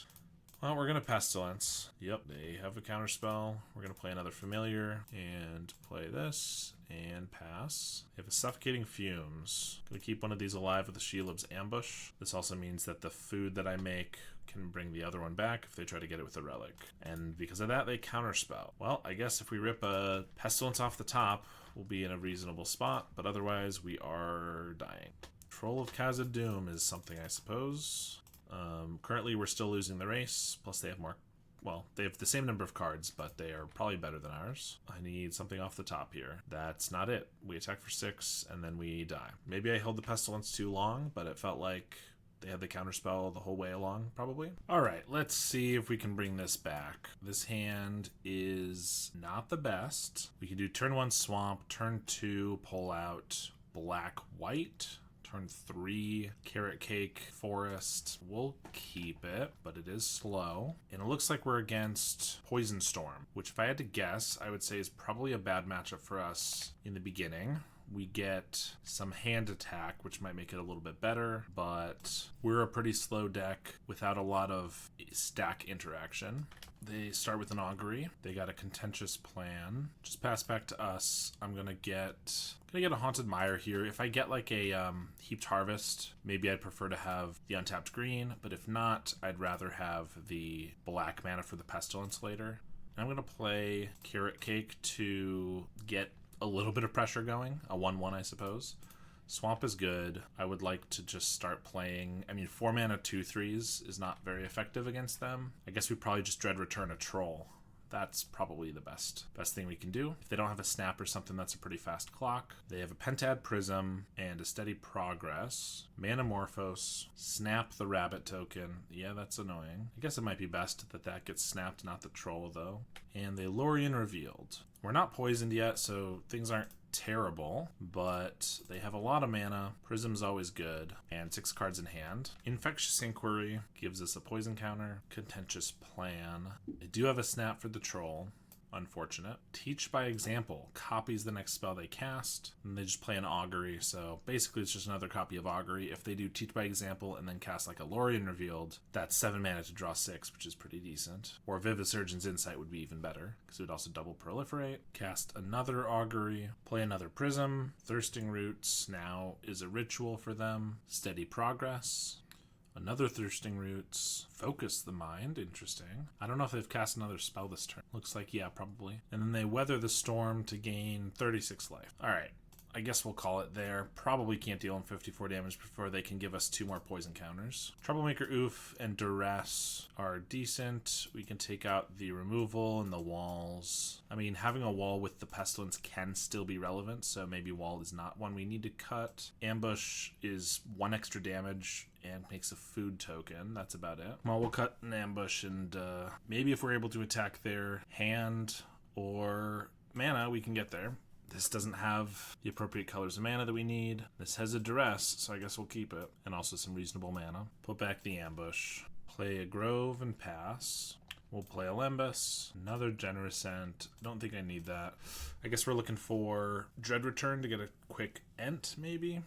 Well, we're going to Pestilence. Yep, they have a counterspell. We're going to play another Familiar and play this and pass. They have a Suffocating Fumes. Going to keep one of these alive with the Shelob's Ambush. This also means that the food that I make can bring the other one back if they try to get it with a relic. And because of that, they counterspell. Well, I guess if we rip a Pestilence off the top, we'll be in a reasonable spot, but otherwise we are dying. Troll of Khazad-dûm is something, I suppose. Currently, we're still losing the race, plus they have more... Well, they have the same number of cards, but they are probably better than ours. I need something off the top here. That's not it. We attack for 6, and then we die. Maybe I held the Pestilence too long, but it felt like they had the counterspell the whole way along, probably. Alright, let's see if we can bring this back. This hand is not the best. We can do turn 1 Swamp, turn 2 pull out Black-White, turn 3 Carrot Cake Forest. We'll keep it, but it is slow. And it looks like we're against Poison Storm, which if I had to guess, I would say is probably a bad matchup for us in the beginning. We get some hand attack, which might make it a little bit better, but we're a pretty slow deck without a lot of stack interaction. They start with an Augury. They got a Contentious Plan. Just pass back to us. I'm gonna get a Haunted Mire here. If I get like a Heaped Harvest, maybe I'd prefer to have the untapped green, but if not, I'd rather have the black mana for the Pestilence later. I'm gonna play Carrot Cake to get a little bit of pressure going, a 1/1 I suppose. Swamp is good. I would like to just start playing, 4 mana 2/3s is not very effective against them. I guess we probably just Dread Return a Troll. That's probably the best thing we can do. If they don't have a snap or something, that's a pretty fast clock. They have a Pentad Prism and a Steady Progress. Manamorphose, snap the rabbit token. Yeah, that's annoying. I guess it might be best that that gets snapped, not the troll though. And the Lorien Revealed. We're not poisoned yet, so things aren't terrible, but they have a lot of mana. Prism's always good, and 6 cards in hand. Infectious Inquiry gives us a poison counter. Contentious Plan. They do have a snap for the troll. Unfortunate. Teach by Example copies the next spell they cast, and they just play an Augury, so basically it's just another copy of Augury. If they do Teach by Example and then cast like a Lorien Revealed, that's 7 mana to draw 6, which is pretty decent. Or Vivid Surgeon's Insight would be even better, because it would also double Proliferate. Cast another Augury, play another Prism. Thirsting Roots now is a ritual for them. Steady Progress. Another Thirsting Roots. Focus the Mind. Interesting. I don't know if they've cast another spell this turn. Looks like, yeah, probably. And then they Weather the Storm to gain 36 life. Alright. I guess we'll call it there. Probably can't deal them 54 damage before they can give us 2 more poison counters. Troublemaker Oof and Duress are decent. We can take out the removal and the walls. Having a wall with the Pestilence can still be relevant, so maybe wall is not one we need to cut. Ambush is 1 extra damage and makes a food token. That's about it. Well, we'll cut an ambush, and maybe if we're able to attack their hand or mana, we can get there. This doesn't have the appropriate colors of mana that we need. This has a Duress, so I guess we'll keep it. And also some reasonable mana. Put back the ambush. Play a Grove and pass. We'll play a Lembas. Another Generous Ent. Don't think I need that. I guess we're looking for Dread Return to get a quick Ent, maybe?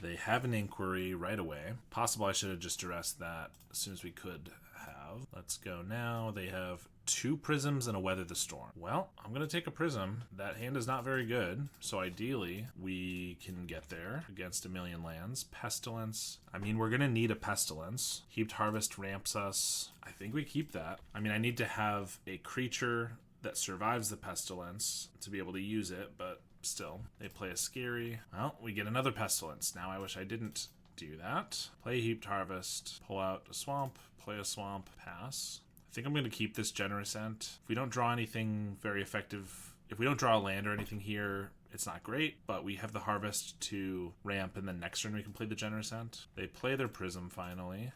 They have an Inquiry right away. Possible I should have just Duressed that as soon as we could have. Let's go now. They have 2 Prisms and a Weather the Storm. Well, I'm going to take a Prism. That hand is not very good, so ideally we can get there against a million lands. Pestilence. We're going to need a Pestilence. Heaped Harvest ramps us. I think we keep that. I need to have a creature that survives the Pestilence to be able to use it, but still. They play a Scary. Well, we get another Pestilence. Now I wish I didn't do that. Play Heaped Harvest. Pull out a Swamp. Play a Swamp. Pass. I think I'm going to keep this Generous Ent. If we don't draw anything very effective, if we don't draw a land or anything here, it's not great, but we have the Harvest to ramp, and then next turn we can play the Generous Ent. They play their Prism finally.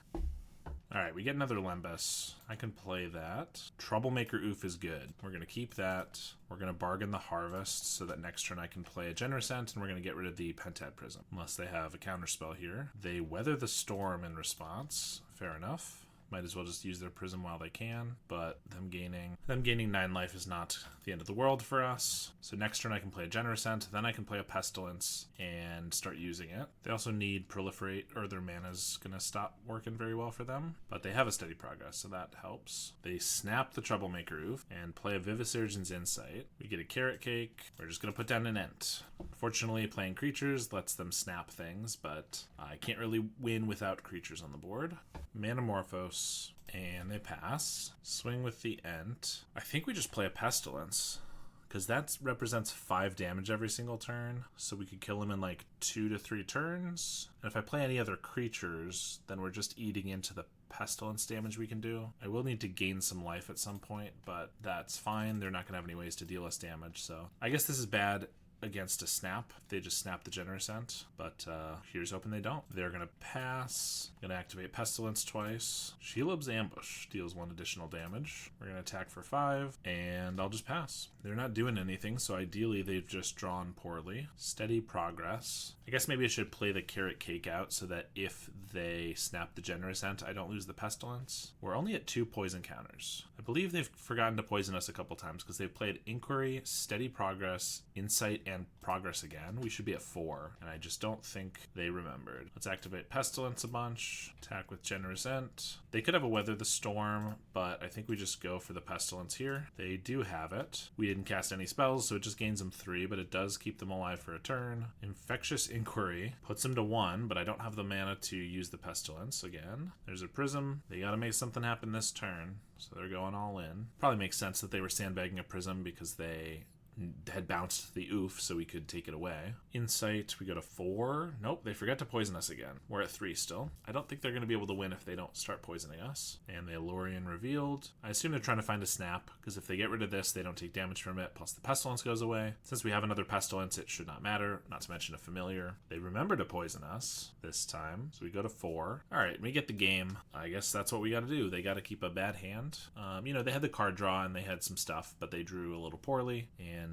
Alright, we get another Lembas. I can play that. Troublemaker Oof is good. We're going to keep that. We're going to bargain the Harvest so that next turn I can play a Generous Ent, and we're going to get rid of the Pentad Prism. Unless they have a counterspell here. They Weather the Storm in response. Fair enough. Might as well just use their Prism while they can, but them gaining 9 life is not the end of the world for us. So next turn I can play a Generous Ent, then I can play a Pestilence and start using it. They also need Proliferate, or their mana's gonna stop working very well for them, but they have a Steady Progress, so that helps. They snap the Troublemaker Oof and play a Vivisurgeon's Insight. We get a Carrot Cake. We're just gonna put down an Ent. Fortunately, playing creatures lets them snap things, but I can't really win without creatures on the board. Manamorphose, and they pass. Swing with the Ent. I think we just play a Pestilence, because that represents 5 damage every single turn, so we could kill him in like 2 to 3 turns. And if I play any other creatures, then we're just eating into the Pestilence damage we can do. I will need to gain some life at some point, but that's fine. They're not going to have any ways to deal us damage, so I guess this is bad against a snap. They just snap the Generous Ent, but here's hoping they don't. They're gonna pass. Gonna activate Pestilence twice. Shelob's Ambush deals 1 additional damage. We're gonna attack for 5, and I'll just pass. They're not doing anything, so ideally they've just drawn poorly. Steady Progress. I guess maybe I should play the Carrot Cake out so that if they snap the Generous Ent, I don't lose the Pestilence. We're only at 2 poison counters. I believe they've forgotten to poison us a couple times because they've played Inquiry, Steady Progress, Insight, and Progress again. We should be at 4, and I just don't think they remembered. Let's activate Pestilence a bunch. Attack with Generous Ent. They could have a Weather the Storm, but I think we just go for the Pestilence here. They do have it. We didn't cast any spells, so it just gains them 3, but it does keep them alive for a turn. Infectious Inquiry puts them to 1, but I don't have the mana to use the Pestilence again. There's a Prism. They gotta make something happen this turn, so they're going all in. Probably makes sense that they were sandbagging a Prism because they had bounced the Oof so we could take it away. Insight, we go to 4. Nope, they forgot to poison us again. We're at 3 still. I don't think they're going to be able to win if they don't start poisoning us. And the Elorian revealed. I assume they're trying to find a snap, because if they get rid of this, they don't take damage from it, plus the Pestilence goes away. Since we have another Pestilence, it should not matter, not to mention a Familiar. They remember to poison us this time, so we go to 4. Alright, we get the game. I guess that's what we got to do. They got to keep a bad hand. They had the card draw and they had some stuff, but they drew a little poorly, and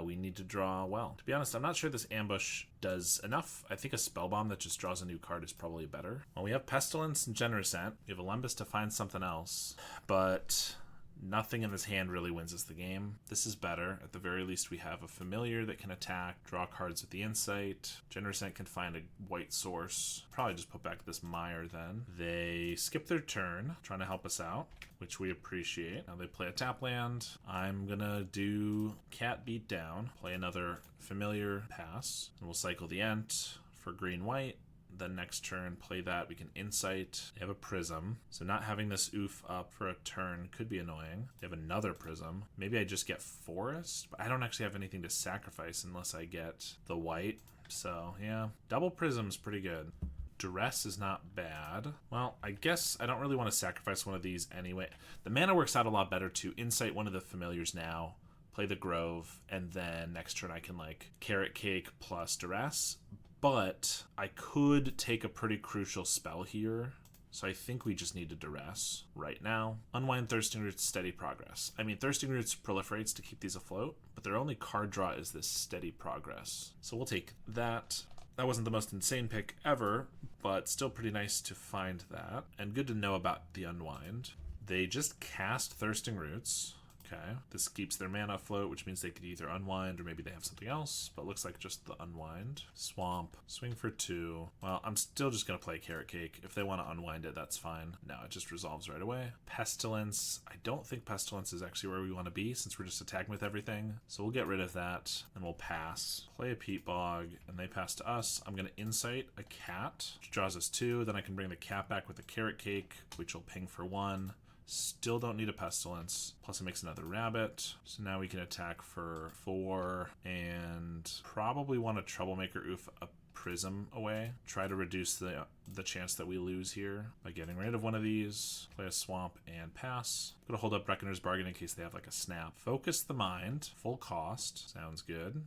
we need to draw well. To be honest, I'm not sure this Ambush does enough. I think a Spellbomb that just draws a new card is probably better. Well, we have Pestilence and Generous Ent. We have Olympus to find something else, but nothing in this hand really wins us the game. This is better. At the very least, we have a Familiar that can attack, draw cards with the Insight. Generous Ent can find a white source. Probably just put back this Mire then. They skip their turn, trying to help us out, which we appreciate. Now they play a tap land. I'm gonna do Cat Beat Down, play another Familiar, pass, and we'll cycle the Ent for green-white. Then next turn, play that. We can Insight. They have a Prism, so not having this Oof up for a turn could be annoying. They have another Prism. Maybe I just get Forest, but I don't actually have anything to sacrifice unless I get the white. So yeah, double Prism's pretty good. Duress is not bad. Well, I guess I don't really want to sacrifice one of these anyway. The mana works out a lot better to Insight one of the Familiars now, play the Grove, and then next turn I can like Carrot Cake plus Duress. But I could take a pretty crucial spell here, so I think we just need to Duress right now. Unwind Thirsting Roots, Steady Progress. I mean, Thirsting Roots proliferates to keep these afloat, but their only card draw is this Steady Progress. So we'll take that. That wasn't the most insane pick ever, but still pretty nice to find that. And good to know about the Unwind. They just cast Thirsting Roots. Okay, this keeps their mana afloat, which means they could either unwind or maybe they have something else, but looks like just the unwind. Swamp, swing for 2. Well, I'm still just going to play Carrot Cake. If they want to unwind it, that's fine. No, it just resolves right away. Pestilence. I don't think Pestilence is actually where we want to be since we're just attacking with everything. So we'll get rid of that and we'll pass. Play a Peat Bog and they pass to us. I'm going to Insight a Cat, which draws us 2. Then I can bring the Cat back with the Carrot Cake, which will ping for 1. Still don't need a Pestilence. Plus it makes another Rabbit. So now we can attack for 4 and probably want a Troublemaker Oof a Prism away. Try to reduce the chance that we lose here by getting rid of one of these. Play a Swamp and pass. Gonna hold up Reckoner's Bargain in case they have like a snap. Focus the Mind. Full cost. Sounds good.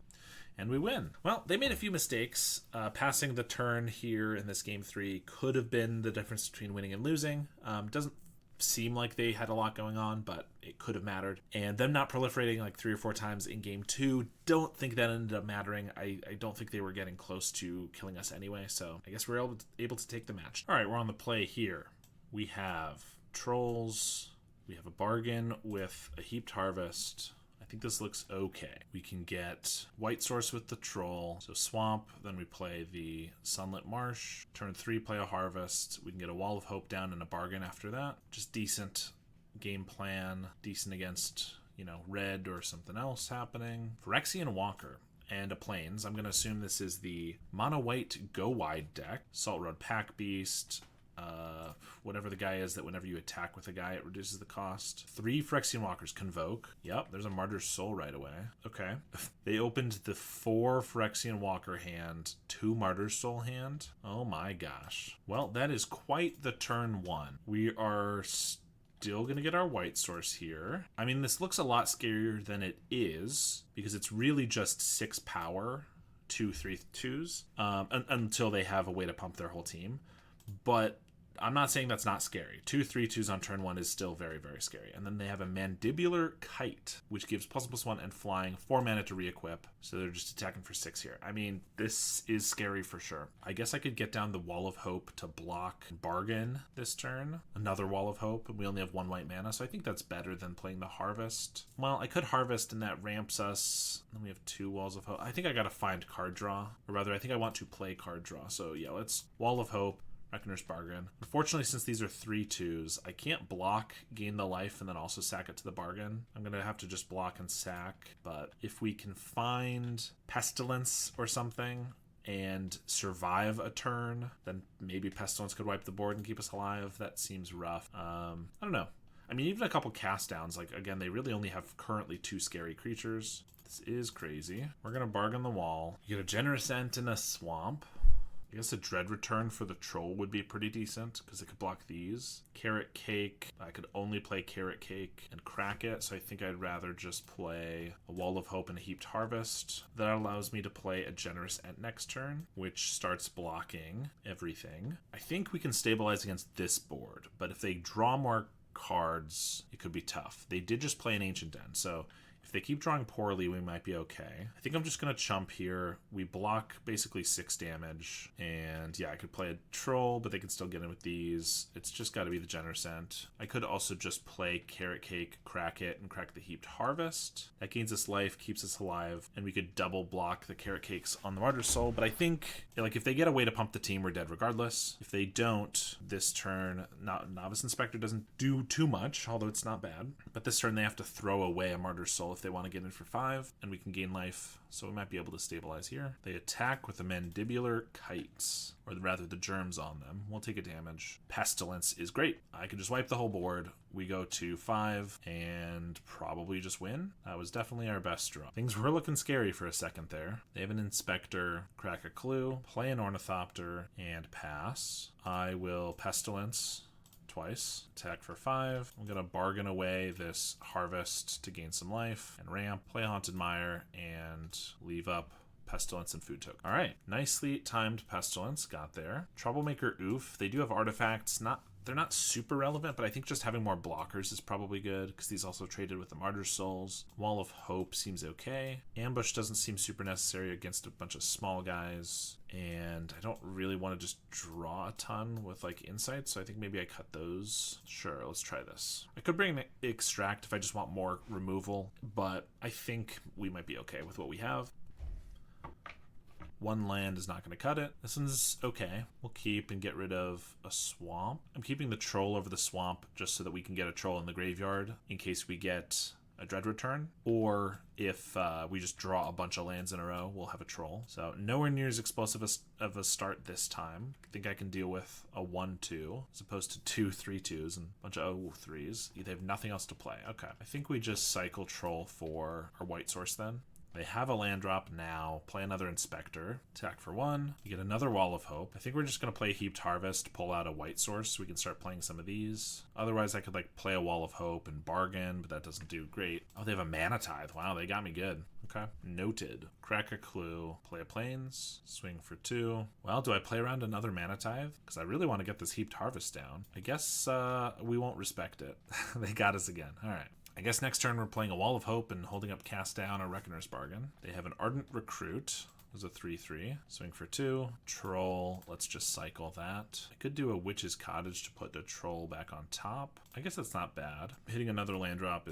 And we win. Well, they made a few mistakes. Passing the turn here in this game 3 could have been the difference between winning and losing. Doesn't seem like they had a lot going on, but it could have mattered. And them not proliferating like 3 or 4 times in game 2, don't think that ended up mattering. I don't think they were getting close to killing us anyway, so I guess we're able to take the match. All right, we're on the play here. We have Trolls. We have a bargain with a Heaped Harvest. I think this looks okay. We can get White Source with the Troll. So Swamp, then we play the Sunlit Marsh. Turn 3, play a Harvest. We can get a Wall of Hope down and a bargain after that. Just decent game plan. Decent against, you know, red or something else happening. Phyrexian Walker and a Plains. I'm going to assume this is the Mono White Go Wide deck. Salt Road Pack Beast. Whatever the guy is that whenever you attack with a guy, it reduces the cost. 3 Phyrexian Walkers. Convoke. Yep, there's a Martyr's Soul right away. Okay. They opened the 4 Phyrexian Walker hand, 2 Martyr's Soul hand. Oh my gosh. Well, that is quite the turn 1. We are still going to get our White Source here. I mean, this looks a lot scarier than it is because it's really just 6 power, 2 3/2s, until they have a way to pump their whole team. But I'm not saying that's not scary. 2 3/2s on turn 1 is still very, very scary. And then they have a Mandibular Kite, which gives ++1 and flying, 4 mana to re-equip. So they're just attacking for 6 here. I mean, this is scary for sure. I guess I could get down the Wall of Hope to block Bargain this turn. Another Wall of Hope, and we only have 1 white mana, so I think that's better than playing the Harvest. Well, I could Harvest, and that ramps us. Then we have 2 Walls of Hope. I think I gotta find card draw. Or rather, I think I want to play card draw. So yeah, let's Wall of Hope. Reckoner's Bargain. Unfortunately, since these are 3/2s, I can't block, gain the life, and then also sack it to the bargain. I'm going to have to just block and sack. But if we can find Pestilence or something and survive a turn, then maybe Pestilence could wipe the board and keep us alive. That seems rough. I don't know. I mean, even a couple cast downs, like, again, they really only have currently 2 scary creatures. This is crazy. We're going to bargain the wall. You get a Generous Ent and a Swamp. I guess a Dread Return for the Troll would be pretty decent because it could block these. Carrot Cake. I could only play Carrot Cake and crack it, so I think I'd rather just play a Wall of Hope and a Heaped Harvest. That allows me to play a Generous Ent next turn, which starts blocking everything. I think we can stabilize against this board, but if they draw more cards, it could be tough. They did just play an Ancient Den, so if they keep drawing poorly, we might be okay. I think I'm just going to chump here. We block basically 6 damage. And yeah, I could play a Troll, but they can still get in with these. It's just got to be the Generous Ent. I could also just play Carrot Cake, crack it, and crack the Heaped Harvest. That gains us life, keeps us alive, and we could double block the Carrot Cakes on the Martyr's Soul. But I think, like, if they get a way to pump the team, we're dead regardless. If they don't, this turn, Novice Inspector doesn't do too much, although it's not bad. But this turn, they have to throw away a Martyr's Soul if they want to get in for 5, and we can gain life, so we might be able to stabilize here. They attack with the Mandibular Kites, or rather the germs on them. We'll take a damage. Pestilence is great. I can just wipe the whole board. We go to 5 and probably just win. That was definitely our best draw. Things were looking scary for a second there. They have an Inspector, crack a clue, play an Ornithopter, and pass. I will Pestilence twice. Attack for 5. I'm going to bargain away this Harvest to gain some life and ramp, play a Haunted Mire, and leave up Pestilence and Food Token. Alright, nicely timed Pestilence, got there. Troublemaker Oof, they do have artifacts, they're not super relevant, but I think just having more blockers is probably good, because these also traded with the Martyr's Souls. Wall of Hope seems okay. Ambush doesn't seem super necessary against a bunch of small guys, and I don't really want to just draw a ton with, like, Insights, so I think maybe I cut those. Sure, let's try this. I could bring an Extract if I just want more removal, but I think we might be okay with what we have. 1 land is not going to cut it. This one's okay. We'll keep and get rid of a Swamp. I'm keeping the Troll over the Swamp just so that we can get a Troll in the graveyard in case we get a Dread Return. Or if we just draw a bunch of lands in a row, we'll have a Troll. So nowhere near as explosive of a start this time. I think I can deal with a 1/2 as opposed to 2 3/2s and a bunch of 0/3s. They have nothing else to play. Okay. I think we just cycle Troll for our White Source then. They have a land drop now. Play another Inspector. Attack for 1. You get another Wall of Hope. I think we're just going to play Heaped Harvest, pull out a White Source so we can start playing some of these. Otherwise, I could like play a Wall of Hope and bargain, but that doesn't do great. Oh, they have a Mana Tithe. Wow, they got me good. Okay. Noted. Crack a clue. Play a Plains. Swing for 2. Well, do I play around another Mana Tithe? Because I really want to get this Heaped Harvest down. I guess we won't respect it. They got us again. All right. I guess next turn we're playing a Wall of Hope and holding up Cast Down or Reckoner's Bargain. They have an Ardent Recruit. was a 3/3. Swing for 2. Troll. Let's just cycle that. I could do a Witch's Cottage to put the troll back on top. I guess that's not bad. Hitting another land drop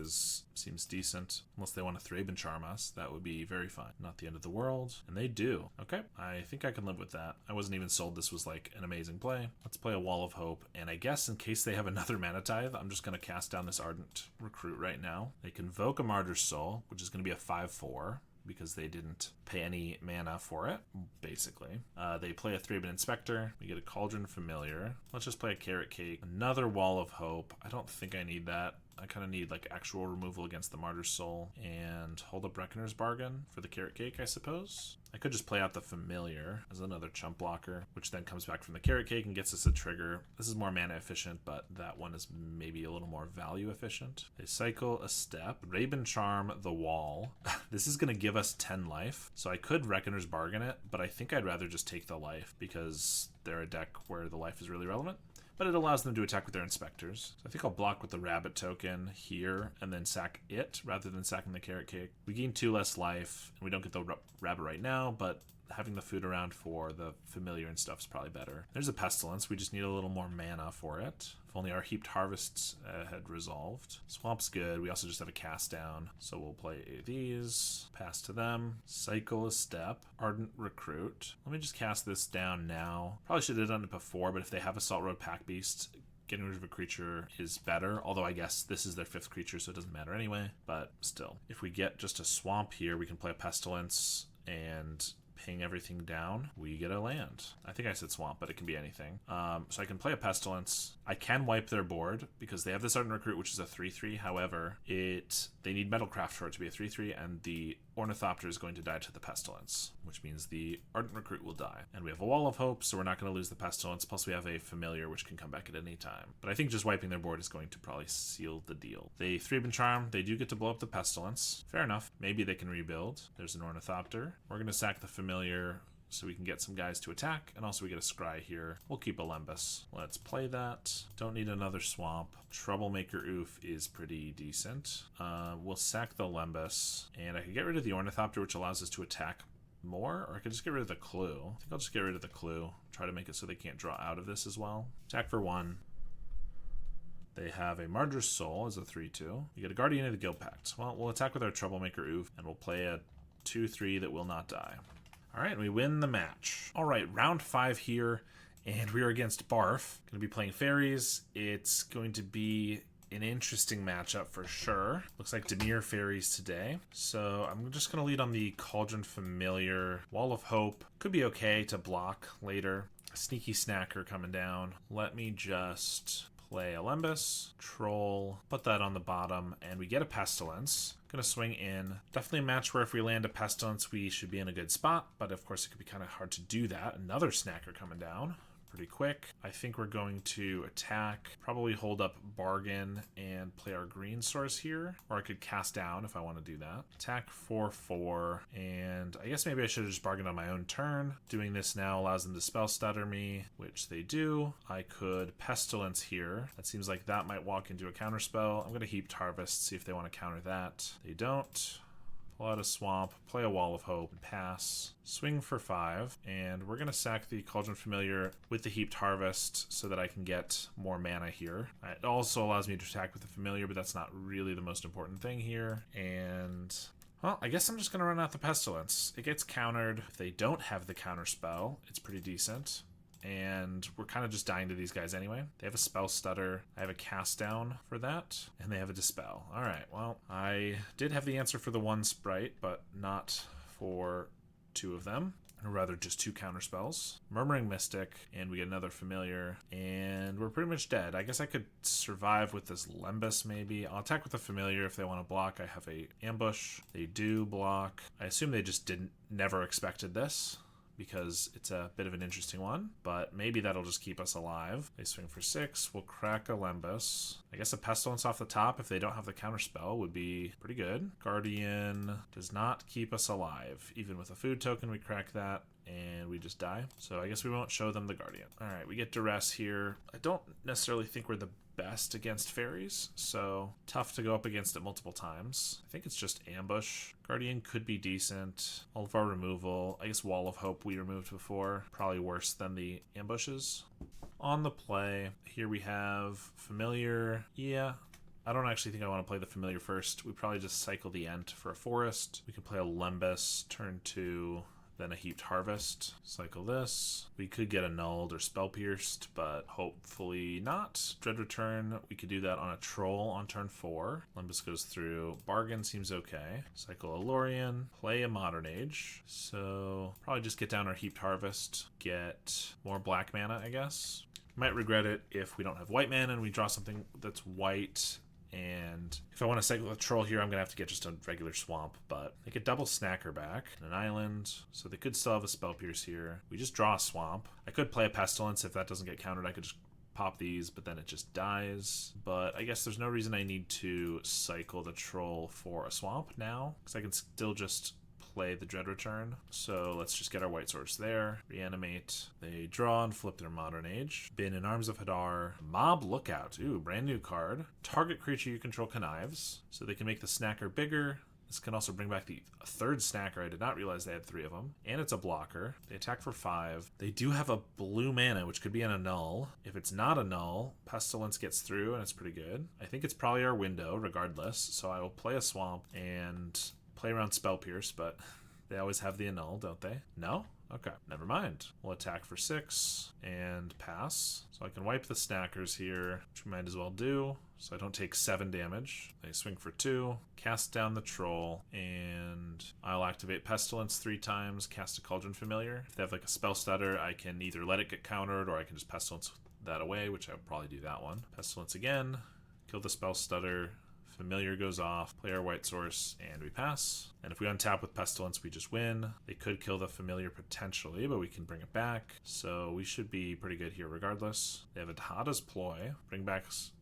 seems decent. Unless they want to Thraben Charm us. That would be very fine. Not the end of the world. And they do. Okay. I think I can live with that. I wasn't even sold this was like an amazing play. Let's play a Wall of Hope. And I guess in case they have another Mana Tithe, I'm just going to cast down this Ardent Recruit right now. They convoke a Martyr's Soul, which is going to be a 5/4. Because they didn't pay any mana for it, basically. They play a Thraben Inspector. We get a Cauldron Familiar. Let's just play a Carrot Cake. Another Wall of Hope. I don't think I need that. I kind of need like actual removal against the Martyr's Soul and hold up Reckoner's Bargain for the Carrot Cake, I suppose. I could just play out the Familiar as another chump blocker, which then comes back from the Carrot Cake and gets us a trigger. This is more mana efficient, but that one is maybe a little more value efficient. They cycle a step. Thraben Charm the Wall. This is going to give us 10 life, so I could Reckoner's Bargain it, but I think I'd rather just take the life because they're a deck where the life is really relevant. But it allows them to attack with their inspectors. So I think I'll block with the rabbit token here and then sack it rather than sacking the Carrot Cake. We gain 2 less life, and we don't get the rabbit right now, but having the food around for the Familiar and stuff is probably better. There's a Pestilence. We just need a little more mana for it. If only our Heaped Harvests had resolved. Swamp's good. We also just have a cast down, so we'll play these. Pass to them. Cycle a step. Ardent Recruit. Let me just cast this down now. Probably should have done it before, but if they have a Salt Road Pack Beast, getting rid of a creature is better, although I guess this is their 5th creature, so it doesn't matter anyway. But still, if we get just a swamp here, we can play a Pestilence and ping everything down. We get a land. I think I said swamp, but it can be anything. So I can play a Pestilence. I can wipe their board because they have this Ardent Recruit, which is a 3/3. However, they need Metalcraft for it to be a 3/3, and the Ornithopter is going to die to the Pestilence, which means the Ardent Recruit will die. And we have a Wall of Hope, so we're not going to lose the Pestilence. Plus, we have a Familiar, which can come back at any time. But I think just wiping their board is going to probably seal the deal. They Thraben Charm. They do get to blow up the Pestilence. Fair enough. Maybe they can rebuild. There's an Ornithopter. We're going to sack the Familiar so we can get some guys to attack, and also we get a Scry here. We'll keep a Lembas. Let's play that. Don't need another swamp. Troublemaker Oof is pretty decent. We'll sack the Lembas, and I can get rid of the Ornithopter, which allows us to attack more, or I could just get rid of the Clue. I think I'll just get rid of the Clue. Try to make it so they can't draw out of this as well. Attack for 1. They have a Martyr's Soul as a 3/2. You get a Guardian of the Guild Pact. Well, we'll attack with our Troublemaker Oof, and we'll play a 2/3 that will not die. All right, we win the match. All right, round 5 here, and we are against Barf. Going to be playing Fairies. It's going to be an interesting matchup for sure. Looks like Dimir Faeries today. So I'm just going to lead on the Cauldron Familiar. Wall of Hope could be okay to block later. A Sneaky Snacker coming down. Let me just play a Lembas, Troll, put that on the bottom, and we get a Pestilence. Gonna swing in. Definitely a match where if we land a Pestilence, we should be in a good spot, but of course it could be kind of hard to do that. Another Snacker coming down. Pretty quick. I think we're going to attack, probably hold up Bargain and play our green source here, or I could cast down if I want to do that. Attack 4/4, and I guess maybe I should have just bargained on my own turn. Doing this now allows them to spell stutter me, which they do. I could Pestilence here. That seems like that might walk into a counterspell. I'm going to Heaped Harvest, see if they want to counter that. They don't. Pull out a swamp, play a Wall of Hope, and pass. Swing for 5, and we're going to sack the Cauldron Familiar with the Heaped Harvest so that I can get more mana here. It also allows me to attack with the Familiar, but that's not really the most important thing here. And well, I guess I'm just going to run out the Pestilence. It gets countered. If they don't have the counter spell, it's pretty decent. And we're kind of just dying to these guys anyway. They have a Spell Stutter. I have a Cast Down for that. And they have a Dispel. All right, well, I did have the answer for the 1 sprite, but not for 2 of them. Or rather, just 2 counter spells. Murmuring Mystic, and we get another Familiar. And we're pretty much dead. I guess I could survive with this Lembas, maybe. I'll attack with the Familiar if they want to block. I have a Ambush. They do block. I assume they just never expected this, because it's a bit of an interesting one, but maybe that'll just keep us alive. They swing for 6, we'll crack a Lembas. I guess a Pestilence off the top, if they don't have the counter spell, would be pretty good. Guardian does not keep us alive. Even with a food token, we crack that, and we just die. So I guess we won't show them the Guardian. All right, we get Duress here. I don't necessarily think we're the best against fairies, so tough to go up against it multiple times. I think it's just ambush. Guardian could be decent. All of our removal, I guess Wall of Hope we removed before, probably worse than the ambushes. On the play, here we have Familiar. Yeah, I don't actually think I want to play the Familiar first. We probably just cycle the Ent for a forest. We can play a Lembas, turn 2, then a Heaped Harvest. Cycle this. We could get annulled or Spell Pierced, but hopefully not. Dread Return, we could do that on a Troll on turn 4. Lembas goes through. Bargain seems okay. Cycle a Lorien. Play a Modern Age. So probably just get down our Heaped Harvest. Get more black mana, I guess. Might regret it if we don't have white mana and we draw something that's white. And if I want to cycle a Troll here, I'm going to have to get just a regular Swamp, but they could double Snacker back and an Island, so they could still have a Spell Pierce here. We just draw a Swamp. I could play a Pestilence. If that doesn't get countered, I could just pop these, but then it just dies. But I guess there's no reason I need to cycle the Troll for a Swamp now, because I can still just play the Dread Return. So let's just get our White Source there. Reanimate. They draw and flip their Modern Age. Bin in Arms of Hadar. Mob Lookout. Ooh, brand new card. Target creature you control connives. So they can make the Snacker bigger. This can also bring back the third Snacker. I did not realize they had 3 of them. And it's a blocker. They attack for 5. They do have a blue mana, which could be an annul. If it's not a null, Pestilence gets through, and it's pretty good. I think it's probably our window, regardless. So I will play a Swamp and play around Spell Pierce, but they always have the annul, don't they? No? Okay, never mind. We'll attack for 6 and pass. So I can wipe the Snackers here, which we might as well do, so I don't take 7 damage. They swing for 2, cast down the Troll, and I'll activate Pestilence 3 times, cast a Cauldron Familiar. If they have like a Spell Stutter, I can either let it get countered or I can just Pestilence that away, which I would probably do that one. Pestilence again, kill the Spell Stutter. Familiar goes off, play our White Source, and we pass. And if we untap with Pestilence, we just win. They could kill the Familiar potentially, but we can bring it back. So we should be pretty good here regardless. They have a Tahada's Ploy,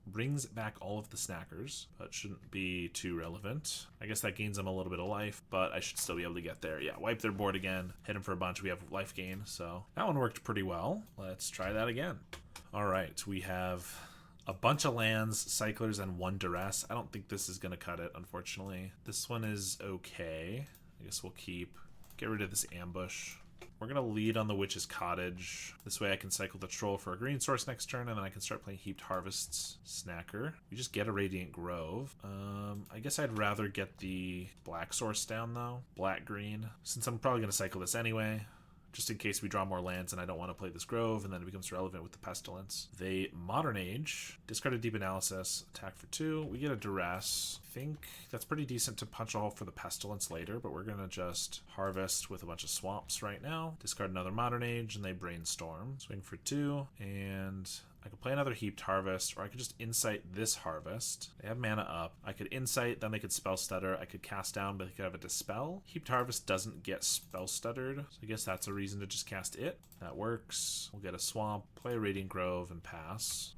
brings back all of the Snackers, but shouldn't be too relevant. I guess that gains them a little bit of life, but I should still be able to get there. Yeah, wipe their board again, hit them for a bunch, we have life gain. So that one worked pretty well. Let's try that again. All right, we have a bunch of lands, cyclers, and 1 duress. I don't think this is going to cut it, unfortunately. This one is okay. I guess we'll get rid of this ambush. We're going to lead on the Witch's Cottage. This way I can cycle the Troll for a green source next turn, and then I can start playing Heaped Harvests. Snacker. We just get a Radiant Grove. I guess I'd rather get the black source down, though. Black-green. Since I'm probably going to cycle this anyway, just in case we draw more lands and I don't want to play this Grove, and then it becomes relevant with the Pestilence. They Modern Age, discard a Deep Analysis, attack for 2. We get a Duress. I think that's pretty decent to punch a hole for the Pestilence later, but we're going to just harvest with a bunch of swamps right now. Discard another Modern Age, and they Brainstorm. Swing for 2, and I could play another Heaped Harvest, or I could just Insight this Harvest. They have mana up. I could Insight, then they could Spell Stutter. I could cast down, but they could have a Dispel. Heaped Harvest doesn't get Spell Stuttered, so I guess that's a reason to just cast it. That works. We'll get a Swamp, play a Radiant Grove, and pass.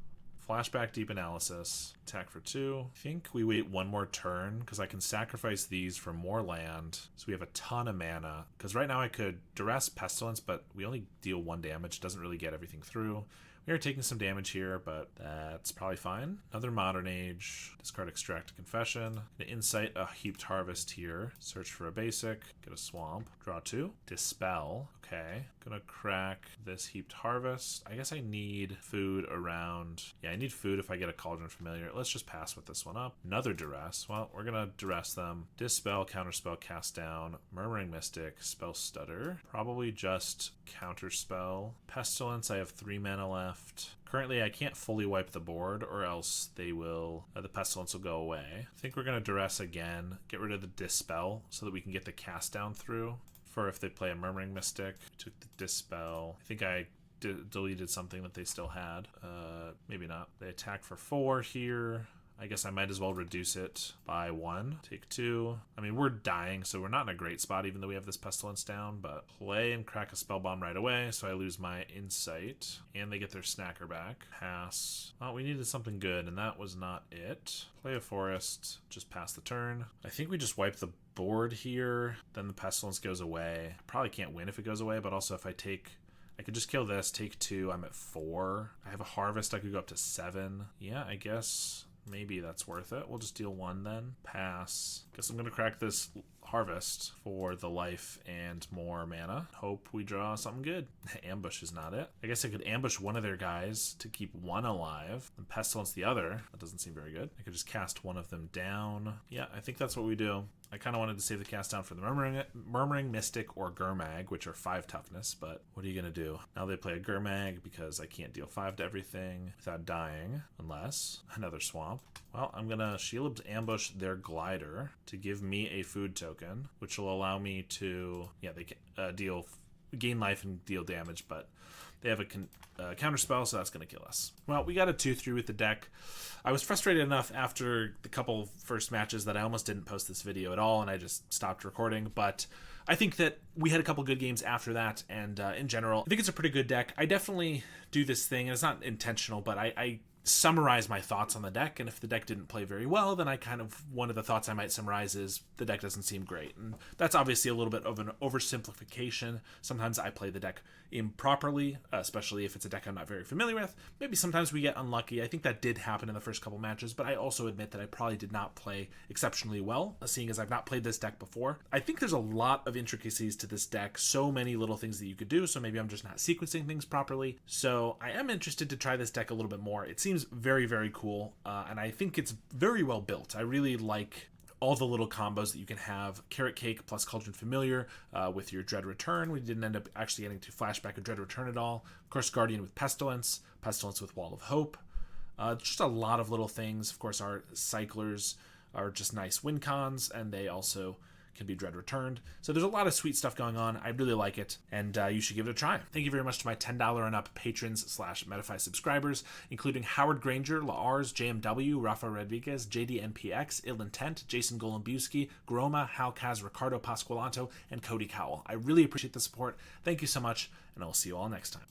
Flashback Deep Analysis, attack for 2. I think we wait 1 more turn, because I can sacrifice these for more land, so we have a ton of mana. Because right now I could Duress Pestilence, but we only deal 1 damage. It doesn't really get everything through. We are taking some damage here, but that's probably fine. Another Modern Age. Discard Extract a Confession. Gonna Insight a Heaped Harvest here. Search for a basic. Get a Swamp. Draw 2. Dispel. Okay. Gonna crack this Heaped Harvest. I guess I need food around. Yeah, I need food if I get a Cauldron Familiar. Let's just pass with this one up. Another Duress. Well, we're gonna Duress them. Dispel, Counterspell, Cast Down, Murmuring Mystic, Spell Stutter. Probably just Counterspell. Pestilence, I have 3 mana left. Currently, I can't fully wipe the board, or else they will. The Pestilence will go away. I think we're going to Duress again, get rid of the Dispel, so that we can get the Cast Down through. For if they play a Murmuring Mystic, took the Dispel. I think I deleted something that they still had. Maybe not. They attack for 4 here. I guess I might as well reduce it by 1. Take 2. I mean, we're dying, so we're not in a great spot, even though we have this Pestilence down, but play and crack a Spell Bomb right away, so I lose my Insight, and they get their Snacker back. Pass. Oh, we needed something good, and that was not it. Play a Forest, just pass the turn. I think we just wipe the board here, then the Pestilence goes away. Probably can't win if it goes away, but also if I take I could just kill this, take 2. I'm at 4. I have a harvest. I could go up to 7. Yeah, I guess maybe that's worth it. We'll just deal 1 then. Pass. Guess I'm going to crack this harvest for the life and more mana. Hope we draw something good. Ambush is not it. I guess I could ambush one of their guys to keep 1 alive and Pestilence the other. That doesn't seem very good. I could just cast one of them down. Yeah, I think that's what we do. I kind of wanted to save the cast down for the Murmuring Mystic or Gurmag, which are 5 toughness, but what are you going to do? Now they play a Gurmag because I can't deal 5 to everything without dying, unless another swamp. Well, I'm going to Shield ambush their Glider to give me a food token, which will allow me to, yeah, they can gain life and deal damage, but they have a counter spell, so that's going to kill us. Well, we got a 2-3 with the deck. I was frustrated enough after the couple first matches that I almost didn't post this video at all, and I just stopped recording, but I think that we had a couple good games after that, and in general, I think it's a pretty good deck. I definitely do this thing, and it's not intentional, but I summarize my thoughts on the deck, and if the deck didn't play very well, then I kind of, one of the thoughts I might summarize is the deck doesn't seem great, and that's obviously a little bit of an oversimplification. Sometimes I play the deck improperly, especially if it's a deck I'm not very familiar with. Maybe sometimes we get unlucky. I think that did happen in the first couple matches, but I also admit that I probably did not play exceptionally well, seeing as I've not played this deck before. I think there's a lot of intricacies to this deck, so many little things that you could do, so maybe I'm just not sequencing things properly. So I am interested to try this deck a little bit more. It seems very, very cool, and I think it's very well built. I really like all the little combos that you can have. Carrot Cake plus Cauldron Familiar with your Dread Return. We didn't end up actually getting to flashback a Dread Return at all. Of course, Guardian with Pestilence. Pestilence with Wall of Hope. Just a lot of little things. Of course, our Cyclers are just nice win cons, and they also can be Dread Returned. So there's a lot of sweet stuff going on. I really like it, and you should give it a try. Thank you very much to my $10 and up patrons / Metafy subscribers, including Howard Granger, Lars, JMW, Rafa Rodriguez, JDNPX, Ill Intent, Jason Golombuski, Groma, Hal Kaz, Ricardo Pasqualanto, and Cody Cowell. I really appreciate the support. Thank you so much, and I'll see you all next time.